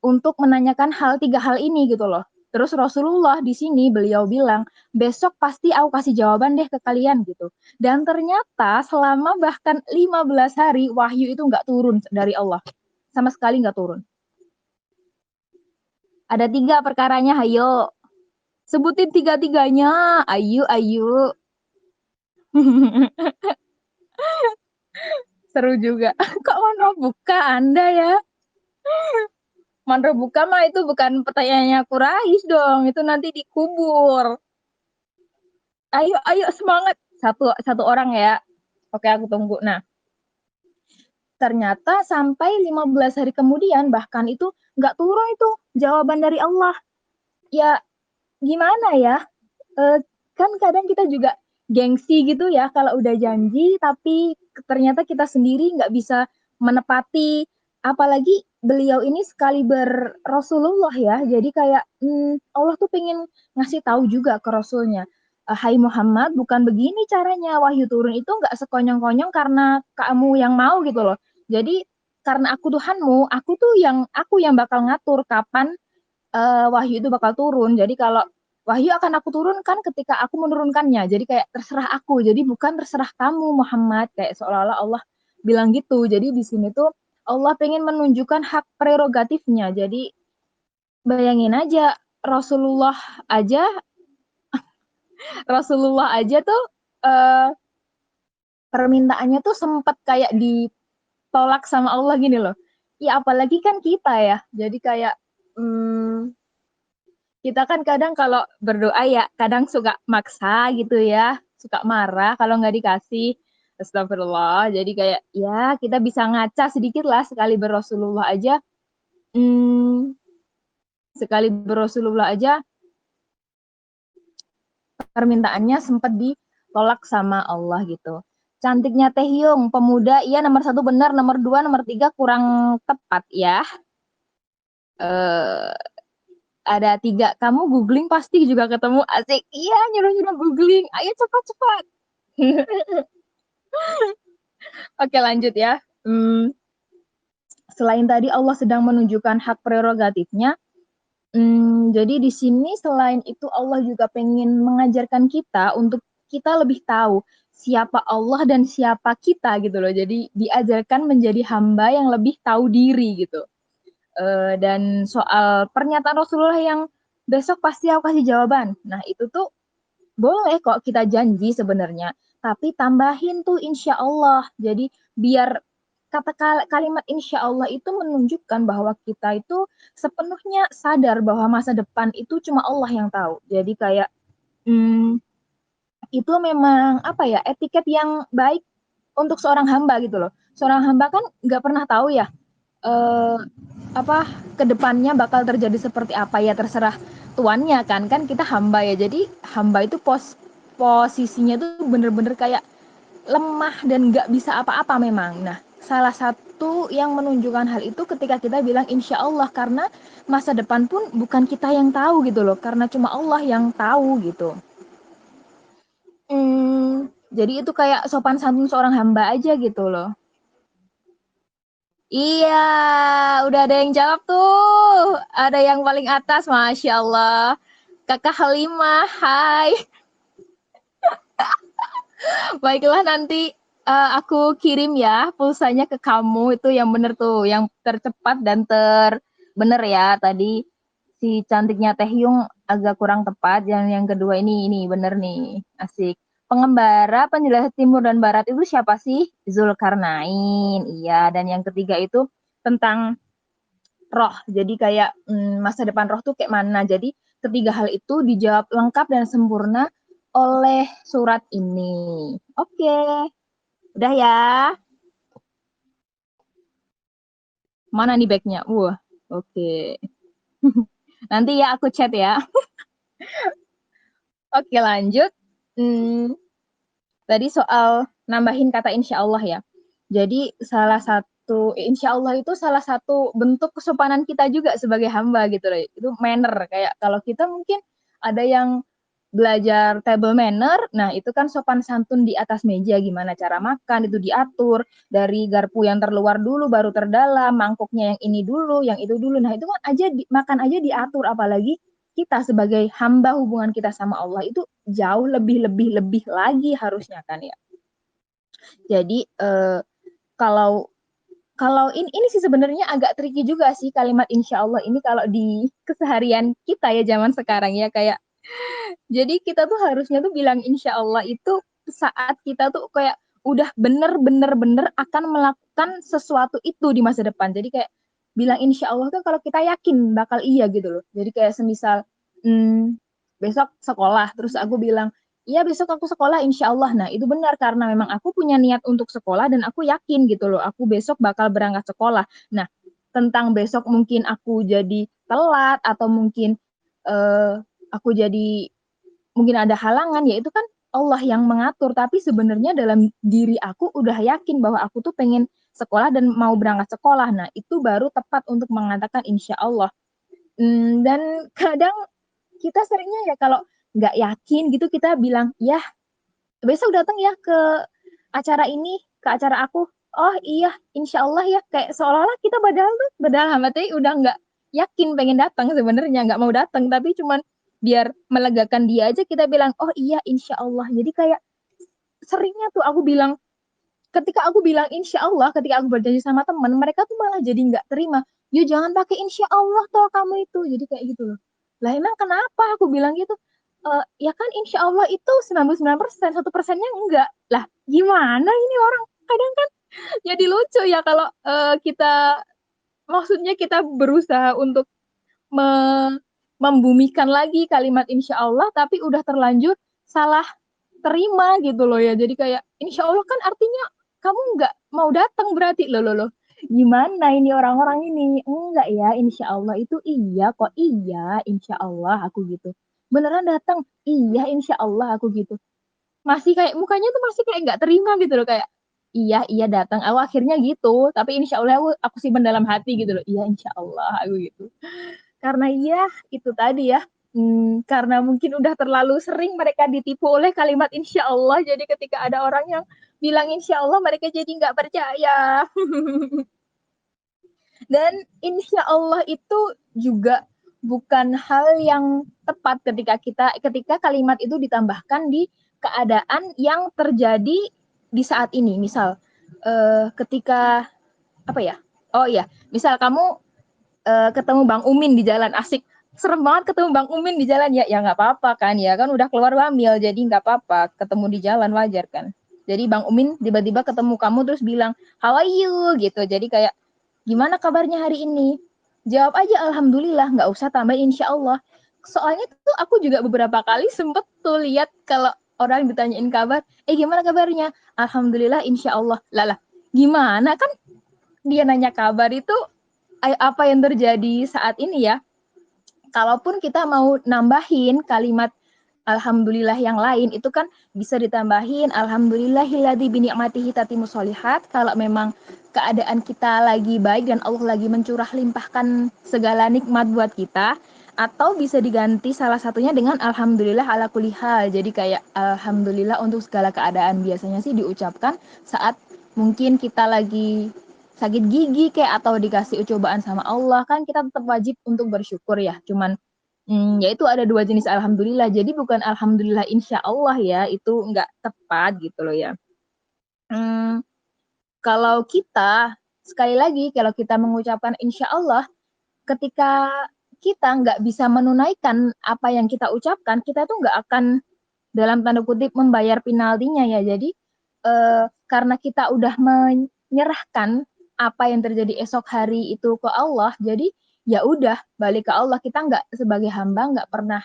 untuk menanyakan 3 hal ini gitu loh. Terus Rasulullah di sini beliau bilang, besok pasti aku kasih jawaban deh ke kalian gitu. Dan ternyata selama bahkan 15 hari wahyu itu nggak turun dari Allah. Sama sekali nggak turun. Ada 3 perkaranya, hayo. Sebutin 3-3-nya. Ayo. Seru juga. Kok mau buka Anda ya? Mandro buka mah itu bukan pertanyaannya Quraisy dong, itu nanti dikubur. Ayo semangat. Satu orang ya. Oke, aku tunggu. Nah, ternyata sampai 15 hari kemudian bahkan itu nggak turun itu jawaban dari Allah. Ya gimana ya? Kan kadang kita juga gengsi gitu ya kalau udah janji tapi ternyata kita sendiri nggak bisa menepati, apalagi beliau ini sekaliber Rasulullah ya, jadi kayak Allah tuh pengen ngasih tahu juga ke Rasulnya, hai Muhammad, bukan begini caranya, wahyu turun itu nggak sekonyong-konyong karena kamu yang mau gitu loh, jadi karena aku Tuhanmu, aku yang bakal ngatur kapan wahyu itu bakal turun. Jadi kalau wahyu akan aku turunkan ketika aku menurunkannya. Jadi kayak terserah aku. Jadi bukan terserah kamu Muhammad. Kayak seolah-olah Allah bilang gitu. Jadi di sini tuh Allah pengen menunjukkan hak prerogatifnya. Jadi bayangin aja aja Rasulullah aja tuh permintaannya tuh sempat kayak ditolak sama Allah gini loh. Ya apalagi kan kita ya. Jadi kayak kita kan kadang kalau berdoa ya kadang suka maksa gitu ya, suka marah kalau nggak dikasih. Astagfirullah. Jadi kayak ya kita bisa ngaca sedikit lah sekali berrasulullah aja. Sekali berrasulullah aja permintaannya sempat ditolak sama Allah gitu. Cantiknya Teh Yung, pemuda, iya nomor 1 benar, nomor 2, nomor 3 kurang tepat ya. Ada 3, kamu googling pasti juga ketemu, asik, iya nyuruh-nyuruh googling, ayo cepat. Oke lanjut ya. Selain tadi Allah sedang menunjukkan hak prerogatifnya, jadi di sini selain itu Allah juga pengen mengajarkan kita untuk kita lebih tahu siapa Allah dan siapa kita gitu loh. Jadi diajarkan menjadi hamba yang lebih tahu diri gitu. Dan soal pernyataan Rasulullah yang besok pasti aku kasih jawaban. Nah itu tuh boleh kok kita janji sebenarnya, tapi tambahin tuh insya Allah. Jadi biar kalimat insya Allah itu menunjukkan bahwa kita itu sepenuhnya sadar bahwa masa depan itu cuma Allah yang tahu. Jadi kayak itu memang apa ya, etiket yang baik untuk seorang hamba gitu loh. Seorang hamba kan nggak pernah tahu ya kedepannya bakal terjadi seperti apa, ya terserah tuannya kan kita hamba ya, jadi hamba itu posisinya tuh bener-bener kayak lemah dan nggak bisa apa-apa memang. Nah salah satu yang menunjukkan hal itu ketika kita bilang insya Allah, karena masa depan pun bukan kita yang tahu gitu loh, karena cuma Allah yang tahu gitu. Jadi itu kayak sopan santun seorang hamba aja gitu loh. Iya, udah ada yang jawab tuh. Ada yang paling atas, Masya Allah. Kakak Halimah, hai. Baiklah, nanti aku kirim ya pulsanya ke kamu. Itu yang bener tuh, yang tercepat dan terbener ya. Tadi si cantiknya Teh Yung agak kurang tepat. Yang kedua ini bener nih, asik. pengembara penjelasan timur dan barat itu siapa sih? Zulkarnain. Iya, dan yang ketiga itu tentang roh. Jadi kayak masa depan roh tuh kayak mana. Jadi ketiga hal itu dijawab lengkap dan sempurna oleh surat ini. Oke, udah ya. Mana nih backnya? Oke. Nanti ya aku chat ya. Oke, lanjut. Tadi soal nambahin kata insya Allah ya. Jadi insya Allah itu salah satu bentuk kesopanan kita juga sebagai hamba gitu loh. Itu manner, kayak kalau kita mungkin ada yang belajar table manner, nah itu kan sopan santun di atas meja, gimana cara makan itu diatur, dari garpu yang terluar dulu baru terdalam, mangkuknya yang ini dulu, yang itu dulu. Nah itu kan makan aja diatur, apalagi kita sebagai hamba, hubungan kita sama Allah itu jauh lebih lagi harusnya kan ya. Jadi kalau ini sih sebenarnya agak tricky juga sih kalimat insya Allah ini kalau di keseharian kita ya zaman sekarang ya, kayak jadi kita tuh harusnya tuh bilang insya Allah itu saat kita tuh kayak udah bener akan melakukan sesuatu itu di masa depan. Jadi kayak bilang insya Allah tuh kalau kita yakin bakal iya gitu loh. Jadi kayak semisal besok sekolah, terus aku bilang iya besok aku sekolah insya Allah. Nah itu benar karena memang aku punya niat untuk sekolah dan aku yakin gitu loh. Aku besok bakal berangkat sekolah. Nah tentang besok mungkin aku jadi telat atau mungkin aku jadi mungkin ada halangan, ya itu kan Allah yang mengatur. Tapi sebenarnya dalam diri aku udah yakin bahwa aku tuh pengen sekolah dan mau berangkat sekolah. Nah itu baru tepat untuk mengatakan insya Allah. Dan kadang kita seringnya ya kalau nggak yakin gitu kita bilang ya besok datang ya ke acara ini, ke acara aku. Oh iya insya Allah ya, kayak seolah-olah kita padahal hambatan udah nggak yakin pengen datang, sebenarnya nggak mau datang, tapi cuman biar melegakan dia aja kita bilang oh iya insya Allah. Jadi kayak seringnya tuh aku bilang, ketika aku bilang insya Allah, ketika aku berjanji sama teman, mereka tuh malah jadi nggak terima. Ya jangan pakai insya Allah toh kamu itu. Jadi kayak gitu loh. Lah emang kenapa aku bilang gitu? Ya kan insya Allah itu 99%, 1%-nya enggak. Lah gimana ini orang? Kadang kan jadi lucu ya kalau kita, maksudnya kita berusaha untuk membumikan lagi kalimat insya Allah, tapi udah terlanjur salah terima gitu loh ya. Jadi kayak insya Allah kan artinya kamu nggak mau datang berarti loh. Gimana ini orang-orang ini? Enggak ya, insya Allah itu iya kok, iya insya Allah aku gitu. Beneran datang? Iya insya Allah aku gitu. Masih kayak mukanya tuh masih kayak nggak terima gitu loh, kayak iya datang. Aku akhirnya gitu, tapi insya Allah aku simpen dalam hati gitu loh. Iya insya Allah aku gitu. Karena iya itu tadi ya, karena mungkin udah terlalu sering mereka ditipu oleh kalimat insya Allah, jadi ketika ada orang yang bilang insya Allah mereka jadi nggak percaya. Dan insya Allah itu juga bukan hal yang tepat ketika kalimat itu ditambahkan di keadaan yang terjadi di saat ini. Misal ketika apa ya? Oh iya, misal kamu ketemu Bang Umin di jalan, asik, serem banget ketemu Bang Umin di jalan, ya nggak apa-apa kan, ya kan udah keluar wamil, jadi nggak apa-apa ketemu di jalan, wajar kan. Jadi Bang Umin tiba-tiba ketemu kamu terus bilang how are you gitu, jadi kayak gimana kabarnya hari ini, jawab aja alhamdulillah, nggak usah tambah insya Allah. Soalnya tuh aku juga beberapa kali sempet tuh lihat kalau orang ditanyain kabar, gimana kabarnya, alhamdulillah insya Allah, lah gimana kan dia nanya kabar itu apa yang terjadi saat ini ya. Kalaupun kita mau nambahin kalimat alhamdulillah yang lain, itu kan bisa ditambahin alhamdulillahilladzi bi ni'matihi tatimmus sholihat, kalau memang keadaan kita lagi baik dan Allah lagi mencurah limpahkan segala nikmat buat kita. Atau bisa diganti salah satunya dengan alhamdulillah ala kulli hal. Jadi kayak alhamdulillah untuk segala keadaan, biasanya sih diucapkan saat mungkin kita lagi sakit gigi kayak atau dikasih cobaan sama Allah, kan kita tetap wajib untuk bersyukur ya. Cuman yaitu ada dua jenis alhamdulillah. Jadi bukan alhamdulillah insya Allah ya, itu nggak tepat gitu loh ya. Kalau kita, sekali lagi, kalau kita mengucapkan insya Allah, ketika kita nggak bisa menunaikan apa yang kita ucapkan, kita tuh nggak akan dalam tanda kutip membayar penaltinya ya. Jadi karena kita udah menyerahkan apa yang terjadi esok hari itu ke Allah, jadi ya udah balik ke Allah. Kita nggak sebagai hamba nggak pernah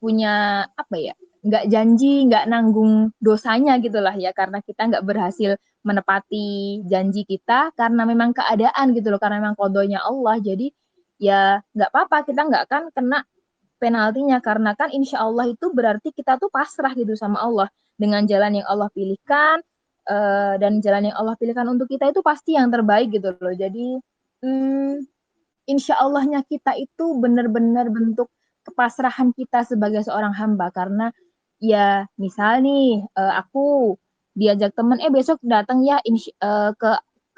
punya apa ya, nggak janji, nggak nanggung dosanya gitulah ya, karena kita nggak berhasil menepati janji kita karena memang keadaan gitu loh, karena memang kodonya Allah. Jadi ya nggak apa-apa, kita nggak akan kena penaltinya, karena kan insya Allah itu berarti kita tuh pasrah gitu sama Allah dengan jalan yang Allah pilihkan, dan jalan yang Allah pilihkan untuk kita itu pasti yang terbaik gitu loh. Jadi insya Allahnya kita itu benar-benar bentuk kepasrahan kita sebagai seorang hamba. Karena ya misal nih aku diajak temen besok datang ya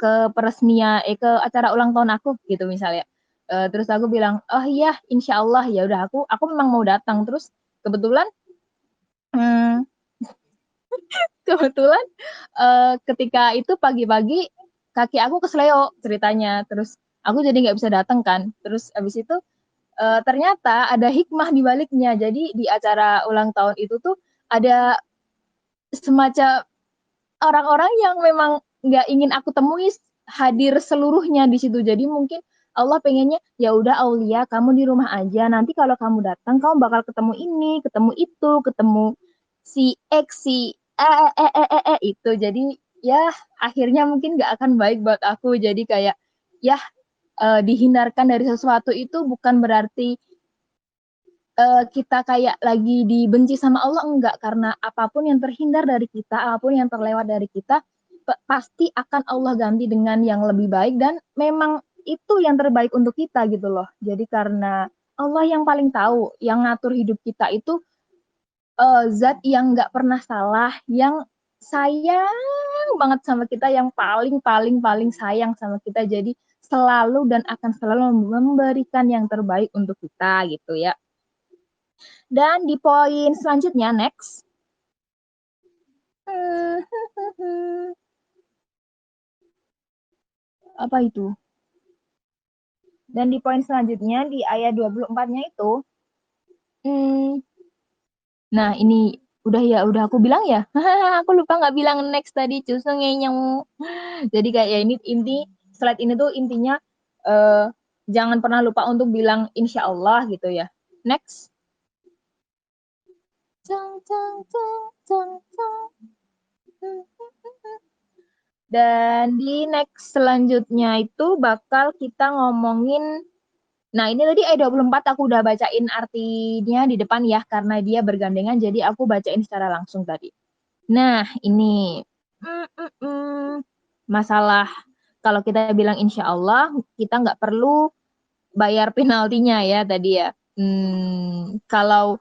ke peresmian ke acara ulang tahun aku gitu misalnya. Terus aku bilang oh iya insya Allah, ya udah aku memang mau datang. Terus kebetulan hmm, kebetulan ketika itu pagi-pagi kaki aku kesleo ceritanya, terus aku jadi nggak bisa datang kan. Terus abis itu ternyata ada hikmah di baliknya. Jadi di acara ulang tahun itu tuh ada semacam orang-orang yang memang nggak ingin aku temui hadir seluruhnya di situ. Jadi mungkin Allah pengennya ya udah Aulia kamu di rumah aja. Nanti kalau kamu datang kamu bakal ketemu ini, ketemu itu, ketemu si X, si itu. Jadi ya akhirnya mungkin nggak akan baik buat aku. Jadi kayak ya dihindarkan dari sesuatu itu bukan berarti kita kayak lagi dibenci sama Allah, enggak. Karena apapun yang terhindar dari kita, apapun yang terlewat dari kita, pasti akan Allah ganti dengan yang lebih baik, dan memang itu yang terbaik untuk kita gitu loh. Jadi karena Allah yang paling tahu, yang ngatur hidup kita itu zat yang nggak pernah salah, yang sayang banget sama kita, yang paling sayang sama kita. Jadi selalu dan akan selalu memberikan yang terbaik untuk kita gitu ya. Dan di poin selanjutnya, next. Apa itu? Dan di poin selanjutnya, di ayat 24-nya itu, nah ini udah aku bilang ya. Aku lupa nggak bilang next tadi, cusengenya. Jadi kayak ya ini slide ini tuh intinya jangan pernah lupa untuk bilang insya Allah gitu ya. Next. Dan di next selanjutnya itu bakal kita ngomongin, nah ini tadi ayat 24 aku udah bacain artinya di depan ya, karena dia bergandengan jadi aku bacain secara langsung tadi. Nah ini masalah kalau kita bilang insya Allah kita nggak perlu bayar penaltinya ya tadi ya. Kalau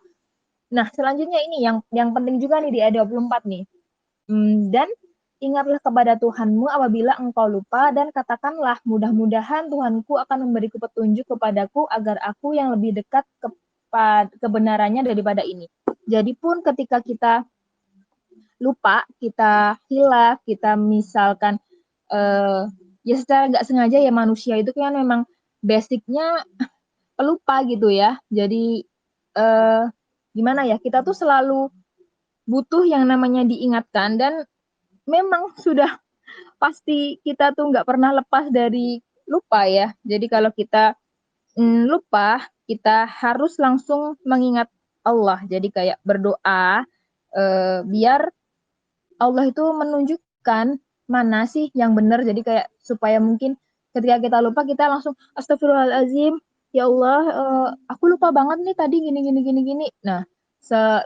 nah selanjutnya ini yang penting juga nih di ayat 24 nih. Dan ingatlah kepada Tuhanmu apabila engkau lupa, dan katakanlah mudah-mudahan Tuhanku akan memberiku petunjuk kepadaku agar aku yang lebih dekat kebenarannya daripada ini. Jadi pun ketika kita lupa, kita hilaf, kita misalkan ya secara nggak sengaja ya, manusia itu kan memang basicnya pelupa gitu ya. Jadi gimana ya, kita tuh selalu butuh yang namanya diingatkan, dan memang sudah pasti kita tuh nggak pernah lepas dari lupa ya. Jadi kalau kita lupa, kita harus langsung mengingat Allah. Jadi kayak berdoa biar Allah itu menunjukkan mana sih yang benar. Jadi kayak supaya mungkin ketika kita lupa kita langsung astagfirullahalazim, ya Allah aku lupa banget nih tadi gini. Nah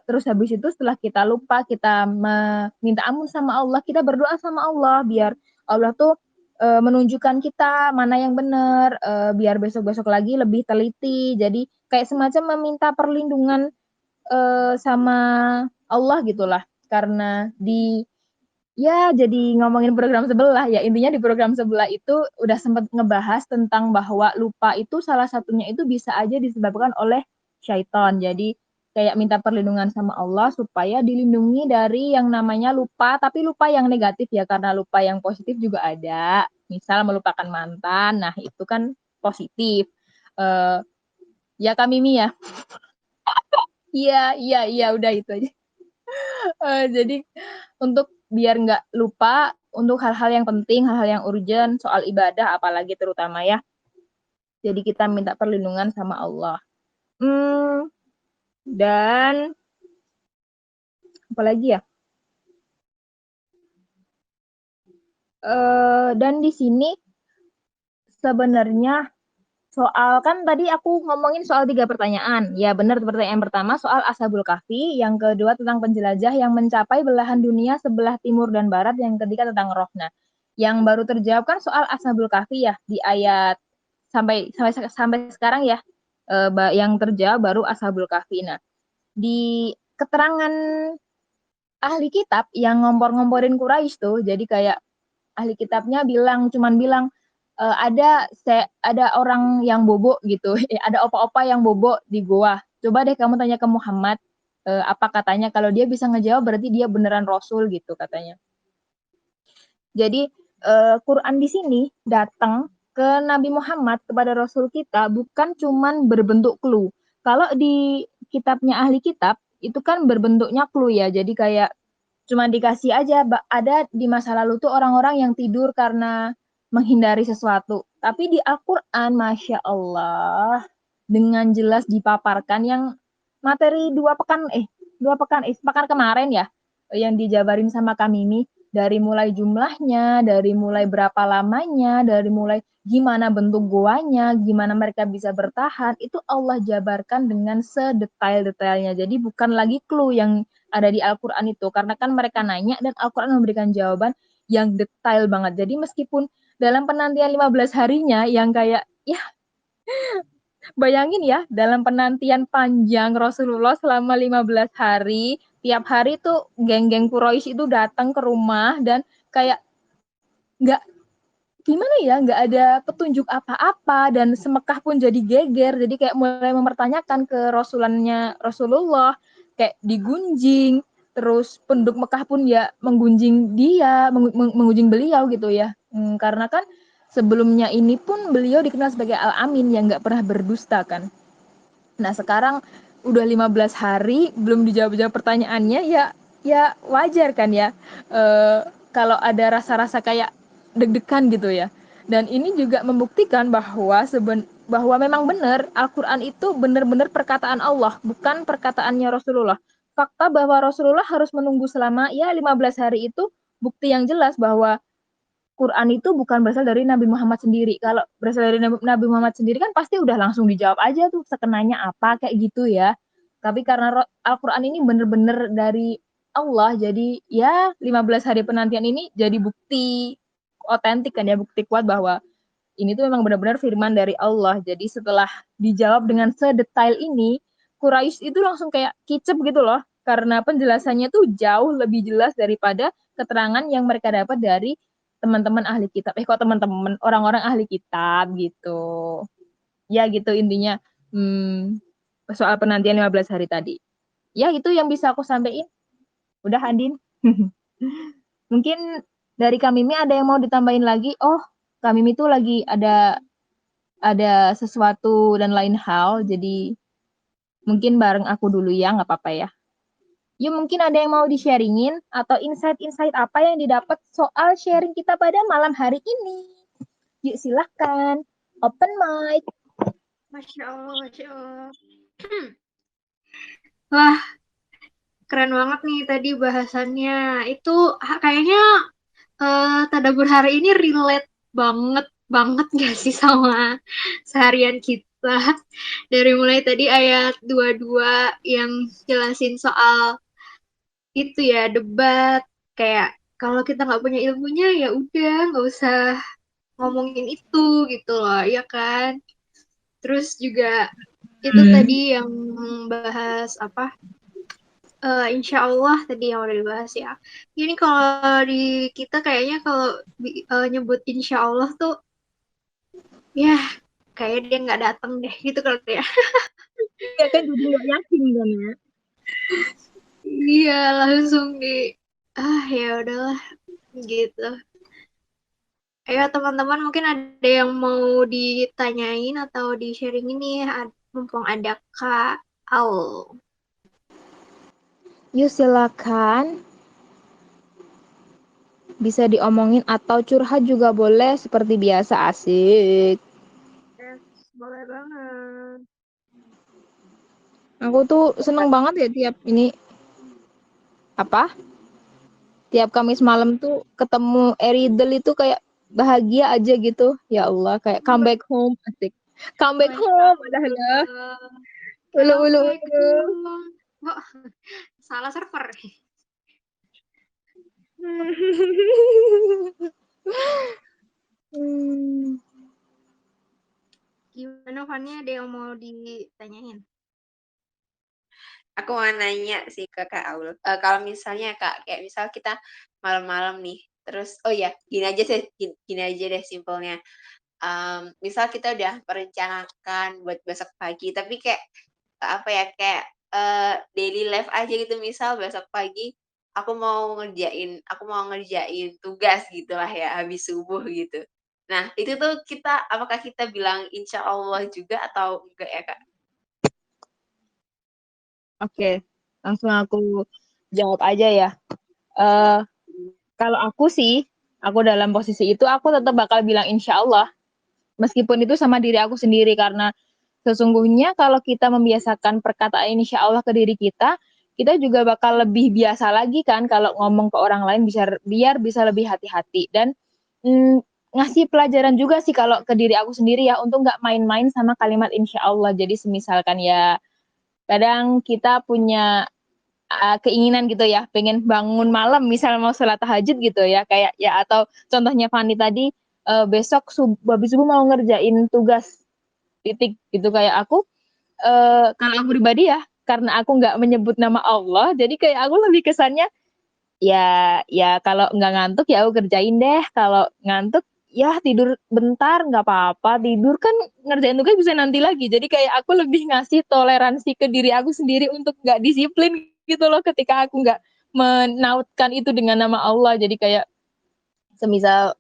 terus habis itu setelah kita lupa, kita meminta ampun sama Allah, kita berdoa sama Allah biar Allah tuh menunjukkan kita mana yang benar, biar besok-besok lagi lebih teliti. Jadi kayak semacam meminta perlindungan sama Allah gitulah. Karena jadi ngomongin program sebelah ya, intinya di program sebelah itu udah sempat ngebahas tentang bahwa lupa itu salah satunya itu bisa aja disebabkan oleh syaitan. Jadi kayak minta perlindungan sama Allah supaya dilindungi dari yang namanya lupa, tapi lupa yang negatif ya, karena lupa yang positif juga ada. Misal melupakan mantan, nah itu kan positif. Ya Kak Mimi ya. Iya, udah itu aja. Jadi untuk biar nggak lupa untuk hal-hal yang penting, hal-hal yang urgent, soal ibadah apalagi terutama ya. Jadi kita minta perlindungan sama Allah. Dan apalagi ya? Dan di sini sebenarnya soal kan tadi aku ngomongin soal 3 pertanyaan. Ya benar, pertanyaan pertama soal Ashabul Kahfi, yang kedua tentang penjelajah yang mencapai belahan dunia sebelah timur dan barat, yang ketiga tentang roh. Nah, yang baru terjawab kan soal Ashabul Kahfi ya di ayat sampai sekarang ya, yang terjawab baru Ashabul Kahfi. Nah, di keterangan ahli kitab yang ngompor-ngomporin Quraisy tuh, jadi kayak ahli kitabnya cuman bilang ada orang yang bobo gitu, ada opa-opa yang bobo di goa. Coba deh kamu tanya ke Muhammad, apa katanya, kalau dia bisa ngejawab berarti dia beneran Rasul gitu katanya. Jadi Quran di sini datang ke Nabi Muhammad, kepada Rasul kita, bukan cuman berbentuk clue. Kalau di kitabnya ahli kitab itu kan berbentuknya clue ya, jadi kayak cuma dikasih aja ada di masa lalu tuh orang-orang yang tidur karena menghindari sesuatu. Tapi di Al-Quran, Masya Allah, dengan jelas dipaparkan yang materi pekan kemarin ya, yang dijabarin sama Kamimi, dari mulai jumlahnya, dari mulai berapa lamanya, dari mulai gimana bentuk goanya, gimana mereka bisa bertahan, itu Allah jabarkan dengan sedetail-detailnya. Jadi bukan lagi clue yang ada di Al-Quran itu, karena kan mereka nanya dan Al-Quran memberikan jawaban yang detail banget. Jadi meskipun dalam penantian 15 harinya yang kayak, ya bayangin ya, dalam penantian panjang Rasulullah selama 15 hari, tiap hari tuh geng-geng Quraisy itu datang ke rumah dan kayak nggak gimana ya, nggak ada petunjuk apa-apa dan semekah pun jadi geger, jadi kayak mulai mempertanyakan ke Rasulullah, kayak digunjing, terus penduduk Mekah pun ya menggunjing dia, menggunjing beliau gitu ya. Karena kan sebelumnya ini pun beliau dikenal sebagai Al-Amin yang nggak pernah berdusta kan. Nah sekarang udah 15 hari belum dijawab-jawab pertanyaannya, ya wajar kan ya, kalau ada rasa-rasa kayak deg-degan gitu ya. Dan ini juga membuktikan bahwa memang benar Al-Quran itu benar-benar perkataan Allah, bukan perkataannya Rasulullah. Fakta bahwa Rasulullah harus menunggu selama 15 hari itu bukti yang jelas bahwa Quran itu bukan berasal dari Nabi Muhammad sendiri. Kalau berasal dari Nabi Muhammad sendiri kan pasti udah langsung dijawab aja tuh sekenanya apa kayak gitu ya. Tapi karena Al-Quran ini bener-bener dari Allah, jadi ya 15 hari penantian ini jadi bukti otentik kan ya, bukti kuat bahwa ini tuh memang benar-benar firman dari Allah. Jadi setelah dijawab dengan sedetail ini, Quraisy itu langsung kayak kicep gitu loh. Karena penjelasannya tuh jauh lebih jelas daripada keterangan yang mereka dapat dari teman-teman ahli kitab. Kok teman-teman, orang-orang ahli kitab gitu. Ya gitu intinya, soal penantian 15 hari tadi. Ya itu yang bisa aku sampaikan. Udah Andin. Mungkin dari Kamimi ada yang mau ditambahin lagi? Oh, Kamimi tuh lagi ada sesuatu dan lain hal, jadi mungkin bareng aku dulu ya, nggak apa-apa ya. Yuk mungkin ada yang mau di-sharingin atau insight-insight apa yang didapat soal sharing kita pada malam hari ini. Yuk silahkan, open mic. Masya Allah, Masya Allah. Wah, keren banget nih tadi bahasannya. Itu kayaknya Tadabbur hari ini relate banget banget gak sih sama seharian kita. Dari mulai tadi ayat 22 yang jelasin soal itu ya, debat. Kayak kalau kita nggak punya ilmunya ya udah nggak usah ngomongin itu gitu loh, ya kan? Terus juga itu tadi yang bahas apa? Insya Allah tadi yang udah dibahas ya. Ini kalau di kita kayaknya kalau nyebut insya Allah tuh ya kayak dia nggak datang deh gitu kalau ya. Ya kan jadi nggak yakin kan ya. Iya langsung ya udahlah gitu. Ayo teman-teman mungkin ada yang mau ditanyain atau di sharing ini mumpung ada Kak Aul. Yuk silakan. Bisa diomongin atau curhat juga boleh seperti biasa, asik. Yes, boleh banget. Aku tuh seneng banget ya tiap tiap Kamis malam tuh ketemu Eridel itu kayak bahagia aja gitu. Ya Allah, kayak come back home, asik. Come back Masya home, adalah. Allah. Ulu Come ulu back ulu. home. Wah, salah server. Hmm. Gimana Fanny, ada yang mau ditanyain? Aku mau nanya sih ke Kak Aul. Kalau misalnya Kak, kayak misal kita malam-malam nih, terus oh ya, gini aja deh simpelnya. Misal kita udah merencanakan buat besok pagi, tapi kayak apa ya, kayak daily life aja gitu. Misal besok pagi aku mau ngerjain tugas gitulah ya habis subuh gitu. Nah, itu tuh apakah kita bilang insya Allah juga atau enggak ya Kak? Oke, langsung aku jawab aja ya. Eh, Kalau aku dalam posisi itu aku tetap bakal bilang insya Allah. Meskipun itu sama diri aku sendiri karena sesungguhnya kalau kita membiasakan perkataan insya Allah ke diri kita juga bakal lebih biasa lagi kan kalau ngomong ke orang lain biar bisa lebih hati-hati dan mm, ngasih pelajaran juga sih kalau ke diri aku sendiri ya untuk nggak main-main sama kalimat insya Allah. Jadi semisalkan ya kadang kita punya keinginan gitu ya, pengen bangun malam, misal mau sholat tahajud gitu ya, kayak ya atau contohnya Fani tadi besok habis subuh mau ngerjain tugas titik gitu kayak aku kalau aku pribadi ya, karena aku nggak menyebut nama Allah, jadi kayak aku lebih kesannya ya kalau nggak ngantuk ya aku kerjain deh, kalau ngantuk ya tidur bentar nggak apa-apa, tidur kan ngerjain tugas bisa nanti lagi, jadi kayak aku lebih ngasih toleransi ke diri aku sendiri untuk nggak disiplin gitu loh ketika aku nggak menautkan itu dengan nama Allah. Jadi kayak semisal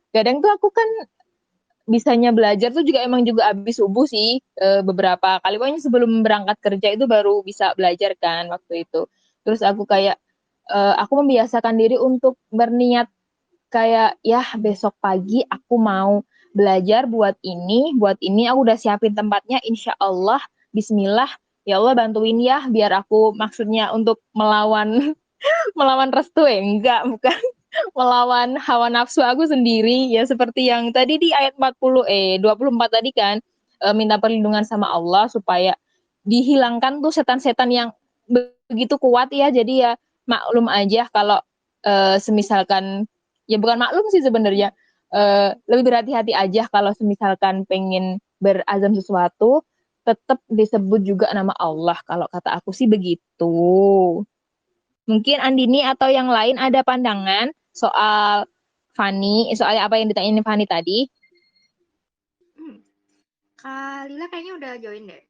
kadang tuh aku kan bisanya belajar tuh juga emang juga abis subuh sih, beberapa kali pokoknya sebelum berangkat kerja itu baru bisa belajar kan waktu itu. Terus aku kayak aku membiasakan diri untuk berniat kayak ya besok pagi aku mau belajar buat ini aku udah siapin tempatnya insya Allah Bismillah, ya Allah bantuin ya biar aku maksudnya untuk melawan melawan restu ya enggak, bukan melawan hawa nafsu aku sendiri ya seperti yang tadi di ayat 24 tadi kan, minta perlindungan sama Allah supaya dihilangkan tuh setan-setan yang begitu kuat ya. Jadi ya maklum aja kalau semisalkan ya bukan maklum sih sebenarnya, lebih berhati-hati aja kalau semisalkan pengen berazam sesuatu tetap disebut juga nama Allah, kalau kata aku sih begitu. Mungkin Andini atau yang lain ada pandangan soal soal apa yang ditanyain Fani tadi. Kak Lila kayaknya udah join deh.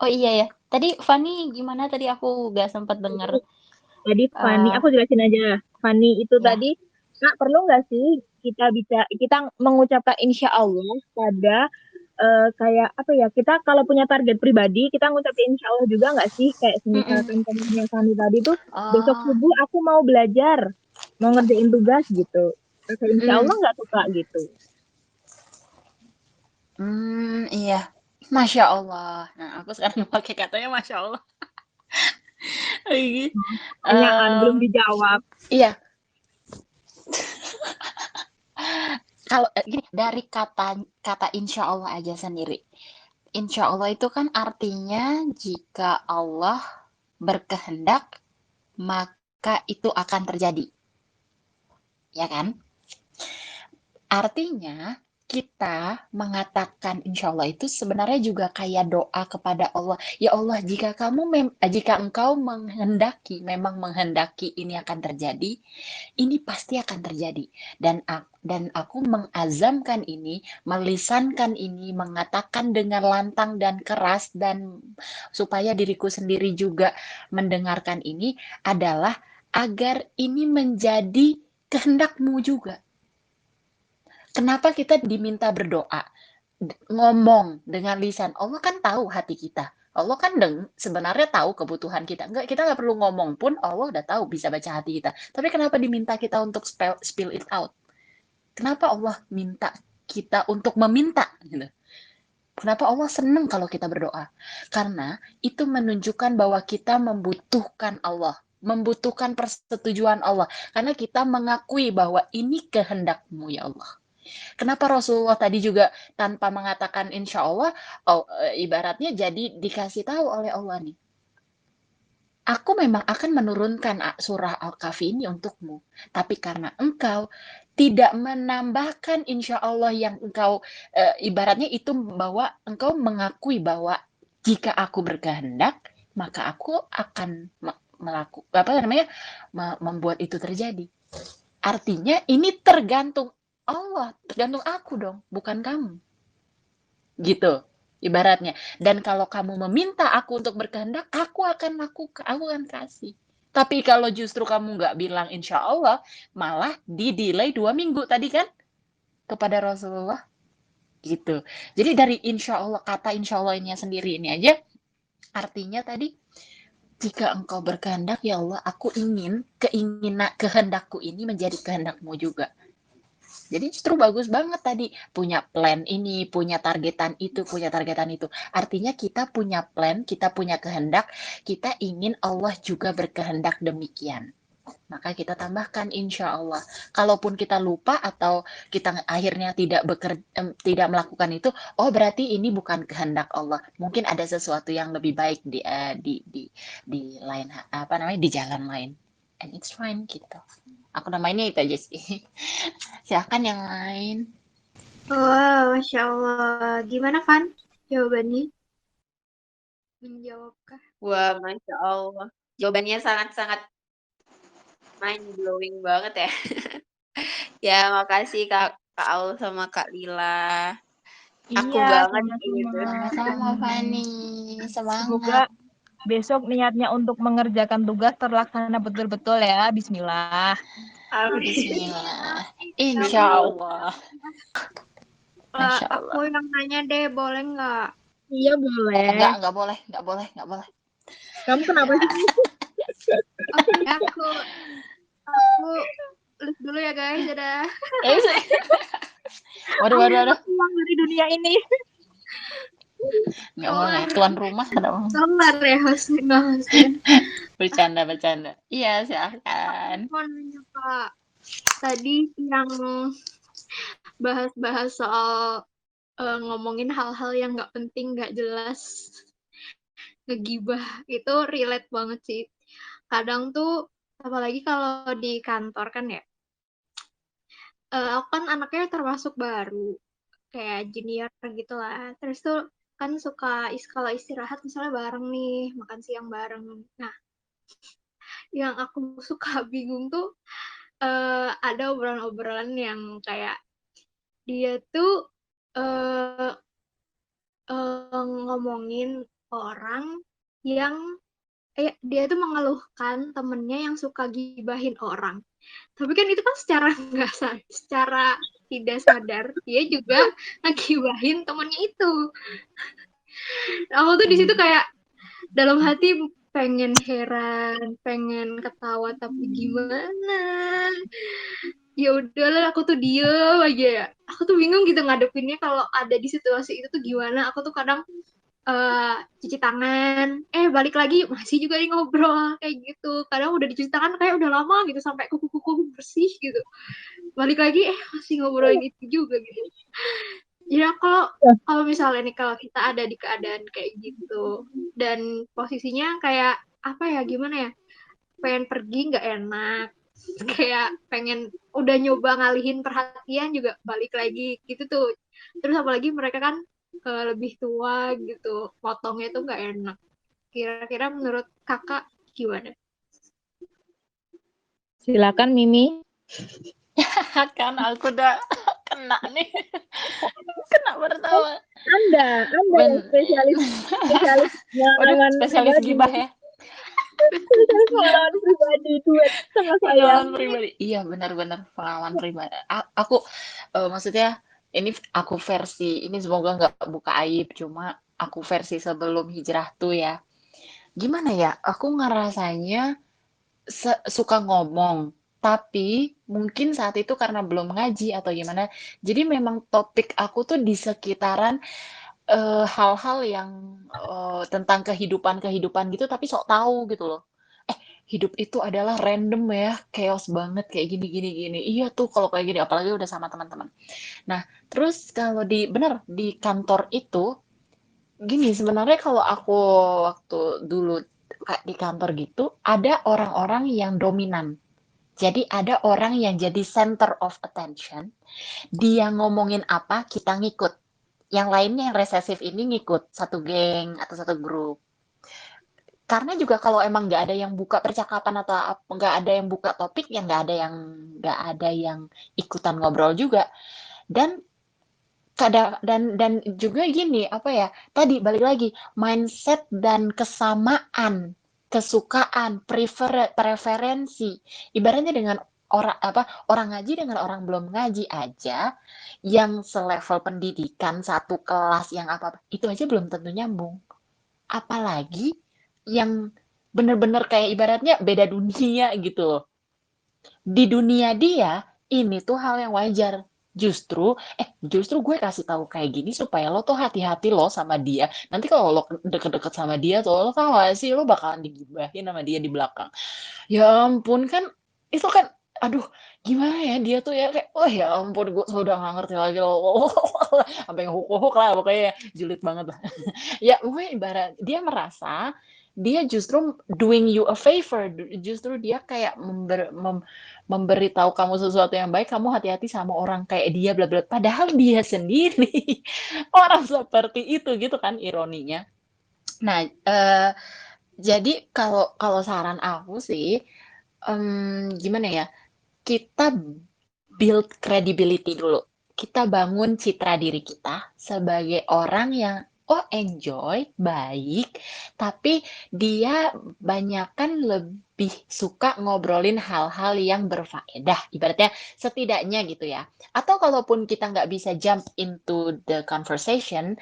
Oh iya ya. Tadi Fani gimana tadi aku gak sempat dengar. Tadi Fani, Eh, aku jelasin aja. Fani itu ya. tadi, Kak, perlu nggak sih kita mengucapkan insya Allah pada kayak apa ya, kita kalau punya target pribadi kita ngucapin insya Allah juga nggak sih, kayak Mm-mm. misalkan temennya Fani tadi tuh besok Oh. subuh aku mau belajar mau ngerjain tugas gitu, rasa insya Allah nggak tuh Kak gitu. Iya. Masya Allah. Nah, aku sekarang pakai katanya Masya Allah. Lagi. Pertanyaan belum dijawab. Iya. Kalau gini, dari kata insya Allah aja sendiri. Insya Allah itu kan artinya jika Allah berkehendak, maka itu akan terjadi. Ya kan? Artinya, kita mengatakan insya Allah itu sebenarnya juga kayak doa kepada Allah. Ya Allah, jika engkau memang menghendaki ini akan terjadi, ini pasti akan terjadi. Dan aku mengazamkan ini, melisankan ini, mengatakan dengan lantang dan keras, dan supaya diriku sendiri juga mendengarkan ini adalah agar ini menjadi kehendakmu juga. Kenapa kita diminta berdoa? Ngomong dengan lisan. Allah kan tahu hati kita. Allah kan sebenarnya tahu kebutuhan kita. Kita nggak perlu ngomong pun Allah udah tahu, bisa baca hati kita. Tapi kenapa diminta kita untuk spill it out? Kenapa Allah minta kita untuk meminta? Gitu. Kenapa Allah senang kalau kita berdoa? Karena itu menunjukkan bahwa kita membutuhkan Allah, membutuhkan persetujuan Allah. Karena kita mengakui bahwa ini kehendak-Mu ya Allah. Kenapa Rasulullah tadi juga tanpa mengatakan insya Allah, ibaratnya jadi dikasih tahu oleh Allah nih. Aku memang akan menurunkan surah Al-Kahfi ini untukmu. Tapi karena engkau tidak menambahkan insya Allah yang engkau, ibaratnya itu bahwa engkau mengakui bahwa jika aku berkehendak, maka aku akan membuat itu terjadi. Artinya ini tergantung Allah, tergantung aku dong, bukan kamu. Gitu ibaratnya. Dan kalau kamu meminta aku untuk berkehendak, aku akan lakukan, aku akan kasih. Tapi kalau justru kamu nggak bilang insya Allah, malah di-delay 2 minggu tadi kan kepada Rasulullah. Gitu. Jadi dari insya Allah, kata insya Allah ini sendiri ini aja, artinya tadi, jika engkau berkehendak, ya Allah, aku ingin kehendakku ini menjadi kehendakmu juga. Jadi justru bagus banget tadi, punya plan ini, punya targetan itu, punya targetan itu. Artinya kita punya plan, kita punya kehendak, kita ingin Allah juga berkehendak demikian. Maka kita tambahkan insya Allah. Kalaupun kita lupa atau kita akhirnya tidak melakukan itu, oh berarti ini bukan kehendak Allah. Mungkin ada sesuatu yang lebih baik di lain, di jalan lain. And it's fine gitu. Aku namainnya itu aja sih. Silakan yang lain. Wow, Masya Allah. Gimana, Van? Jawabannya? Menjawabkah? Wah, Masya Allah. Jawabannya sangat-sangat mind-blowing banget ya. Ya, makasih Kak Aul sama Kak Lila. Aku Iya, banget sama-sama. gitu. Sama Fani. Semoga Semangat. besok niatnya untuk mengerjakan tugas terlaksana betul-betul ya. Bismillah. Bismillah. Insya Allah. Masya Allah. Aku yang nanya deh, boleh nggak? Iya boleh. Enggak boleh. Kamu kenapa sih? Oke, aku lihat dulu ya guys, dadah. Waduh. Pulang dari dunia ini. Nggak boleh. Tuan rumah ada. Sabar ya hostnya. Bercanda. Iya, silakan. Mau nanya Kak, tadi yang bahas soal ngomongin hal-hal yang nggak penting, nggak jelas, ngegibah, itu relate banget sih. Kadang tuh, apalagi kalau di kantor kan ya, aku kan anaknya termasuk baru, kayak junior gitu lah. Terus tuh kan suka kalau istirahat misalnya bareng nih, makan siang bareng. Nah, yang aku suka bingung tuh ada obrolan-obrolan yang kayak dia tuh ngomongin orang yang dia tuh mengeluhkan temennya yang suka gibahin orang. Tapi kan itu kan secara tidak sadar dia juga ngegibahin temennya itu. Aku tuh di situ kayak dalam hati pengen heran, pengen ketawa, tapi gimana? Ya udahlah, aku tuh diem aja ya. Aku tuh bingung gitu ngadepinnya kalau ada di situasi itu tuh gimana. Aku tuh kadang cuci tangan, balik lagi masih juga nih ngobrol kayak gitu. Kadang udah dicuci tangan kayak udah lama gitu sampai kuku-kuku bersih gitu. Balik lagi masih ngobrolin itu juga gitu. Ya kalau misalnya nih kalau kita ada di keadaan kayak gitu dan posisinya kayak apa ya, gimana ya, pengen pergi nggak enak, kayak pengen udah nyoba ngalihin perhatian juga balik lagi gitu tuh. Terus apalagi mereka kan lebih tua gitu, potongnya tuh nggak enak. Kira-kira menurut kakak gimana? Silakan Mimi. Kan aku udah kena nih. Kena pertama. Anda yang spesialis spesialis gibah ya. Pengalaman pribadi duet sama saya. Pengalaman pribadi. Iya, benar-benar pengalaman pribadi. Aku maksudnya ini aku versi ini, semoga nggak buka aib, cuma aku versi sebelum hijrah tuh ya. Gimana ya? Aku ngerasanya suka ngomong, tapi mungkin saat itu karena belum ngaji atau gimana, jadi memang topik aku tuh di sekitaran hal-hal yang tentang kehidupan gitu, tapi sok tahu gitu loh. Hidup itu adalah random ya, chaos banget kayak gini gini gini. Iya tuh kalau kayak gini, apalagi udah sama teman-teman. Nah, terus kalau di kantor itu gini, sebenarnya kalau aku waktu dulu di kantor gitu, ada orang-orang yang dominan. Jadi ada orang yang jadi center of attention, dia ngomongin apa, kita ngikut. Yang lainnya yang resesif ini ngikut satu geng atau satu grup. Karena juga kalau emang nggak ada yang buka percakapan atau nggak ada yang buka topik, ya nggak ada yang ikutan ngobrol juga. Dan dan juga gini, apa ya, tadi balik lagi, mindset dan kesamaan, kesukaan, preferensi. Ibaratnya dengan orang ngaji dengan orang belum ngaji aja, yang selevel pendidikan, satu kelas, yang apa, itu aja belum tentu nyambung. Apalagi yang bener-bener kayak ibaratnya beda dunia gitu loh. Di dunia dia, ini tuh hal yang wajar. Justru gue kasih tahu kayak gini supaya lo tuh hati-hati lo sama dia. Nanti kalau lo deket-deket sama dia tuh, lo tau gak sih, lo bakalan digibahin sama dia di belakang. Ya ampun, kan itu kan, aduh, gimana ya dia tuh ya, kayak, oh ya ampun, gue sudah gak ngerti lagi lo. Sampai huk-huk lah, pokoknya julid banget lah. Ya, gue ibarat dia merasa dia justru doing you a favor, justru dia kayak memberitahu kamu sesuatu yang baik, kamu hati-hati sama orang kayak dia, bla bla. Padahal dia sendiri orang seperti itu gitu kan ironinya. Nah, jadi kalau kalau saran aku sih, gimana ya? Kita build credibility dulu. Kita bangun citra diri kita sebagai orang yang enjoy, baik, tapi dia banyakan lebih suka ngobrolin hal-hal yang berfaedah, ibaratnya setidaknya gitu ya. Atau kalaupun kita nggak bisa jump into the conversation,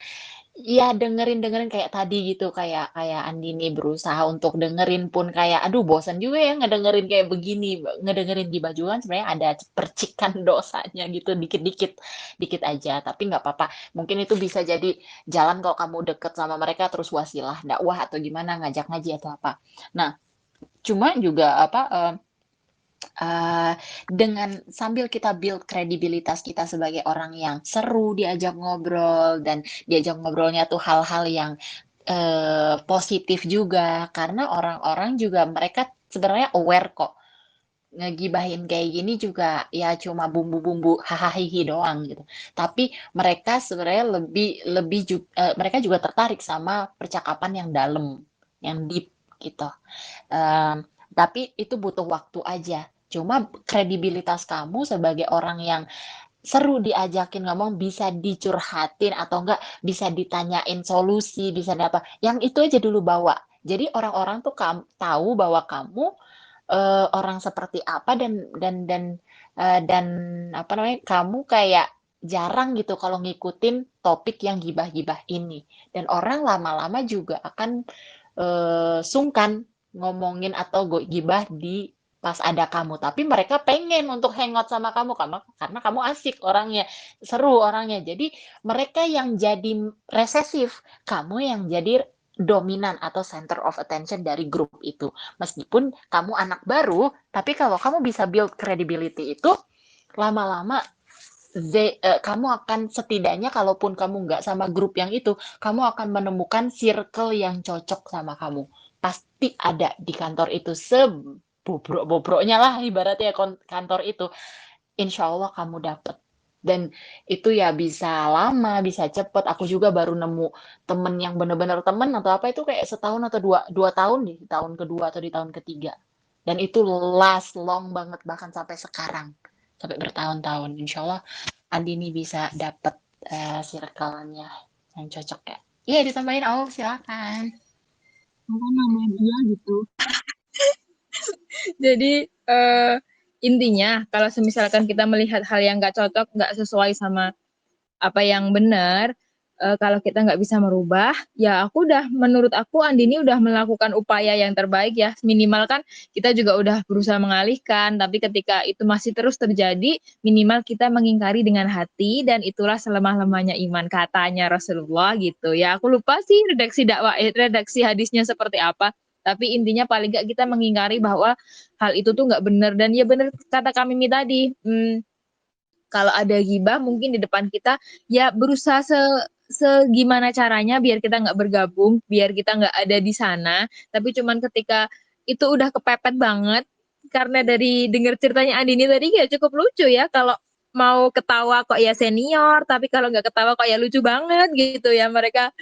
ya dengerin-dengerin kayak tadi gitu, kayak kayak Andini berusaha untuk dengerin pun kayak, aduh bosan juga ya ngedengerin kayak begini, ngedengerin di baju kan sebenarnya ada percikan dosanya gitu, dikit-dikit, dikit aja, tapi nggak apa-apa. Mungkin itu bisa jadi jalan kalau kamu deket sama mereka terus wasilah dakwah atau gimana, ngajak ngaji atau apa. Nah, cuma juga dengan sambil kita build kredibilitas kita sebagai orang yang seru diajak ngobrol dan diajak ngobrolnya tuh hal-hal yang positif juga karena orang-orang juga mereka sebenarnya aware kok ngegibahin kayak gini juga ya cuma bumbu-bumbu hahaha doang gitu. Tapi mereka sebenarnya mereka juga tertarik sama percakapan yang dalam, yang deep gitu. Tapi itu butuh waktu aja. Cuma kredibilitas kamu sebagai orang yang seru diajakin ngomong, bisa dicurhatin atau enggak bisa ditanyain solusi, bisa apa. Yang itu aja dulu bawa. Jadi orang-orang tuh tahu bahwa kamu orang seperti apa dan apa namanya? Kamu kayak jarang gitu kalau ngikutin topik yang gibah-gibah ini. Dan orang lama-lama juga akan sungkan ngomongin atau gibah di pas ada kamu, tapi mereka pengen untuk hangout sama kamu karena kamu asik orangnya, seru orangnya. Jadi mereka yang jadi resesif, kamu yang jadi dominan atau center of attention dari grup itu. Meskipun kamu anak baru, tapi kalau kamu bisa build credibility itu, lama-lama kamu akan setidaknya kalaupun kamu nggak sama grup yang itu, kamu akan menemukan circle yang cocok sama kamu. Pasti ada di kantor itu, sebobrok-bobroknya lah ibaratnya kantor itu. Insya Allah kamu dapet. Dan itu ya bisa lama, bisa cepet. Aku juga baru nemu temen yang bener-bener temen atau apa itu kayak setahun atau dua tahun di tahun kedua atau di tahun ketiga. Dan itu last long banget bahkan sampai sekarang. Sampai bertahun-tahun. Insya Allah Andini bisa dapet circle-nya yang cocok ya. Iya ditambahin silakan. Apa namanya dia gitu. Jadi intinya kalau misalkan kita melihat hal yang nggak cocok, nggak sesuai sama apa yang benar, kalau kita nggak bisa merubah, ya menurut aku Andini udah melakukan upaya yang terbaik ya. Minimal kan kita juga udah berusaha mengalihkan, tapi ketika itu masih terus terjadi, minimal kita mengingkari dengan hati dan itulah selemah-lemahnya iman katanya Rasulullah gitu. Ya aku lupa sih redaksi hadisnya seperti apa. Tapi intinya paling nggak kita mengingkari bahwa hal itu tuh nggak benar dan ya benar kata kami tadi. Kalau ada gibah mungkin di depan kita ya berusaha segimana caranya biar kita nggak bergabung, biar kita nggak ada di sana. Tapi cuman ketika itu udah kepepet banget, karena dari dengar ceritanya Andini tadi ya cukup lucu ya. Kalau mau ketawa kok ya senior, tapi kalau nggak ketawa kok ya lucu banget gitu ya. Mereka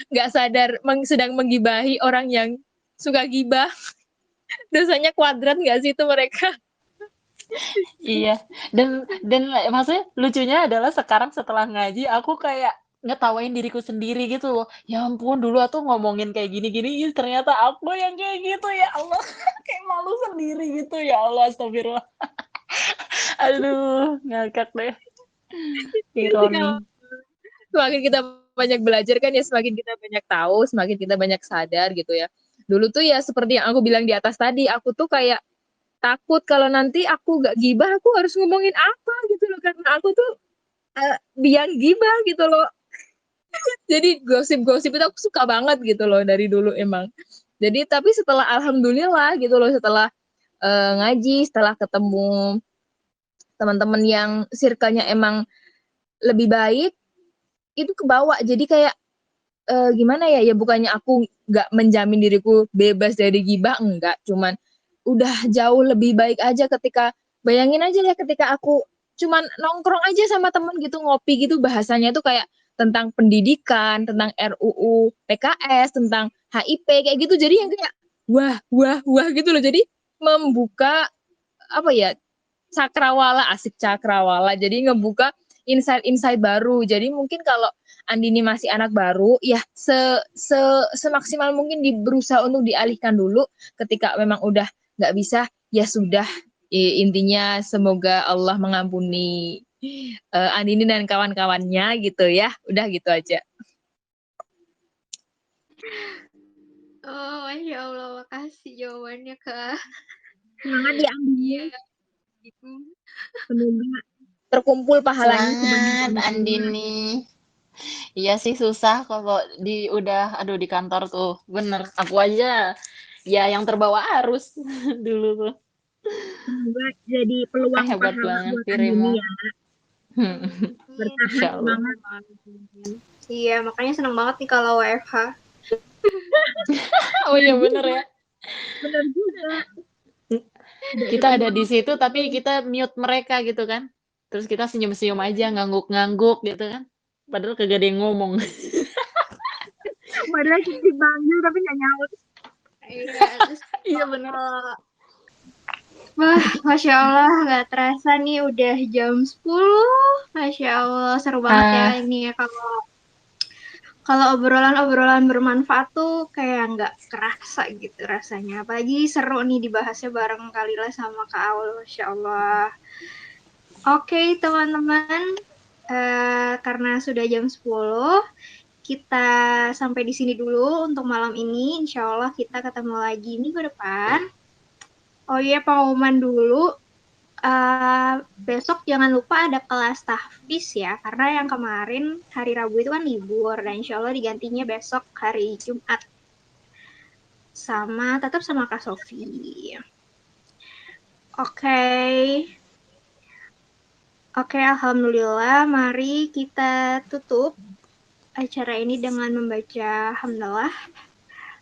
nggak sadar sedang menggibahi orang yang suka gibah. Dosanya kuadrat nggak sih itu mereka? Iya. Dan maksudnya lucunya adalah sekarang setelah ngaji aku kayak ngetawain diriku sendiri gitu loh. Ya ampun, dulu aku ngomongin kayak gini-gini, ternyata aku yang kayak gitu ya Allah. Kayak malu sendiri gitu ya Allah, astagfirullah. Aduh, ngakak deh. Ironi. Semakin kita banyak belajar kan ya semakin kita banyak tahu, semakin kita banyak sadar gitu ya. Dulu tuh ya seperti yang aku bilang di atas tadi, aku tuh kayak takut kalau nanti aku gak gibah, aku harus ngomongin apa gitu loh, karena aku tuh biang gibah gitu loh. Jadi gosip-gosip itu aku suka banget gitu loh dari dulu emang. Jadi tapi setelah alhamdulillah gitu loh, setelah ngaji, setelah ketemu teman-teman yang circle-nya emang lebih baik, itu kebawa. Jadi kayak gimana ya, ya bukannya aku nggak menjamin diriku bebas dari gibah, enggak. Cuman udah jauh lebih baik aja ketika, bayangin aja ya ketika aku cuman nongkrong aja sama temen gitu, ngopi gitu, bahasanya tuh kayak tentang pendidikan, tentang RUU PKS, tentang HIP, kayak gitu. Jadi yang kayak, wah gitu loh. Jadi membuka, apa ya, asik cakrawala. Jadi ngebuka insight-insight baru. Jadi mungkin kalau Andini masih anak baru, ya semaksimal mungkin berusaha untuk dialihkan dulu. Ketika memang udah nggak bisa, ya sudah. Intinya semoga Allah mengampuni Andini dan kawan-kawannya gitu ya. Udah gitu aja. Oh, Masya Allah, makasih jawabannya, Kak. Semangat ya Andini. Iya, gitu. Semoga terkumpul pahalanya Semangat Andini. Iya sih susah kalau di kantor tuh. Bener, aku aja ya yang terbawa arus dulu tuh. Semoga jadi peluang Hebat pahala banget buat dirimu. Andini ya. Bertahan Insyaallah. semangat. Iya, makanya seneng banget nih kalau WFH. Oh iya bener ya. Bener juga. Kita ada di situ tapi kita mute mereka gitu kan. Terus kita senyum-senyum aja, ngangguk-ngangguk gitu kan. Padahal kagak ada yang ngomong. Padahal kita dipanggil tapi nggak nyaut. Iya, terus Iya bener. wah, Masya Allah, nggak terasa nih udah jam 10. Masya Allah, seru banget ya ini ya. Kalau obrolan-obrolan bermanfaat tuh kayak nggak kerasa gitu rasanya. Apalagi seru nih dibahasnya bareng Kalila sama Kak Aul, Masya Allah. Oke, teman-teman, karena sudah jam 10, kita sampai di sini dulu untuk malam ini. Insya Allah kita ketemu lagi minggu depan. Oh iya, pengumuman dulu. Besok jangan lupa ada kelas tahfiz ya, karena yang kemarin hari Rabu itu kan libur, dan insya Allah digantinya besok hari Jumat. Tetap sama Kak Sofi. Oke, alhamdulillah. Mari kita tutup acara ini dengan membaca hamdalah.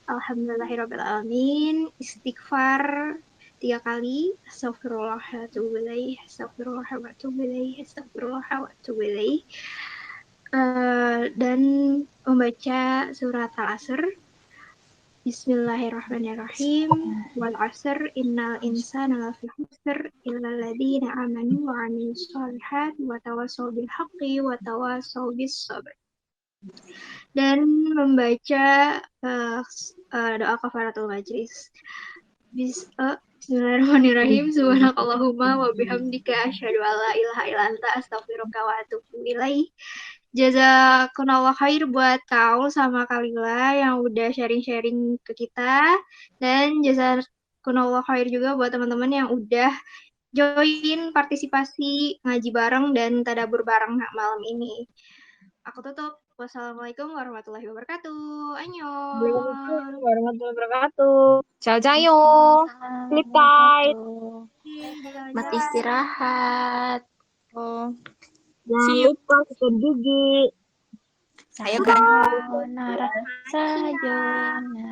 Alhamdulillahirrabbilalamin. Istighfar 3 kali. Astagfirullah wa atubu ilaih. Astagfirullah wa atubu ilaih. Astagfirullah wa atubu ilaih. Dan membaca surat Al-Asr. Bismillahirrahmanirrahim. Wal 'asr innal insana lafi khusr illa alladziina aamanu wa 'amilus shalihaati wa tawassaw bil haqqi wa tawassaw bis sabr. Dan membaca doa kafaratul majlis. Bismillahirrahmanirrahim. Subhanakallahumma wa bihamdika asyhadu an la ilaha illa anta astaghfiruka wa atubu ilaik. Jazakumullah khair buat Kak Aul sama Kak Lila yang udah sharing-sharing ke kita. Dan jazakumullah khair juga buat teman-teman yang udah join partisipasi ngaji bareng dan tadabbur bareng malam ini. Aku tutup. Wassalamualaikum warahmatullahi wabarakatuh. Annyeong. Waalaikumsalam warahmatullahi wabarakatuh. Ciao, ciao. Waalaikumsalam Sleep tight. warahmatullahi. Mat istirahat. Jangan See you. lupa sikat gigi. Ayo, Kak. Sayonara. Sayonara.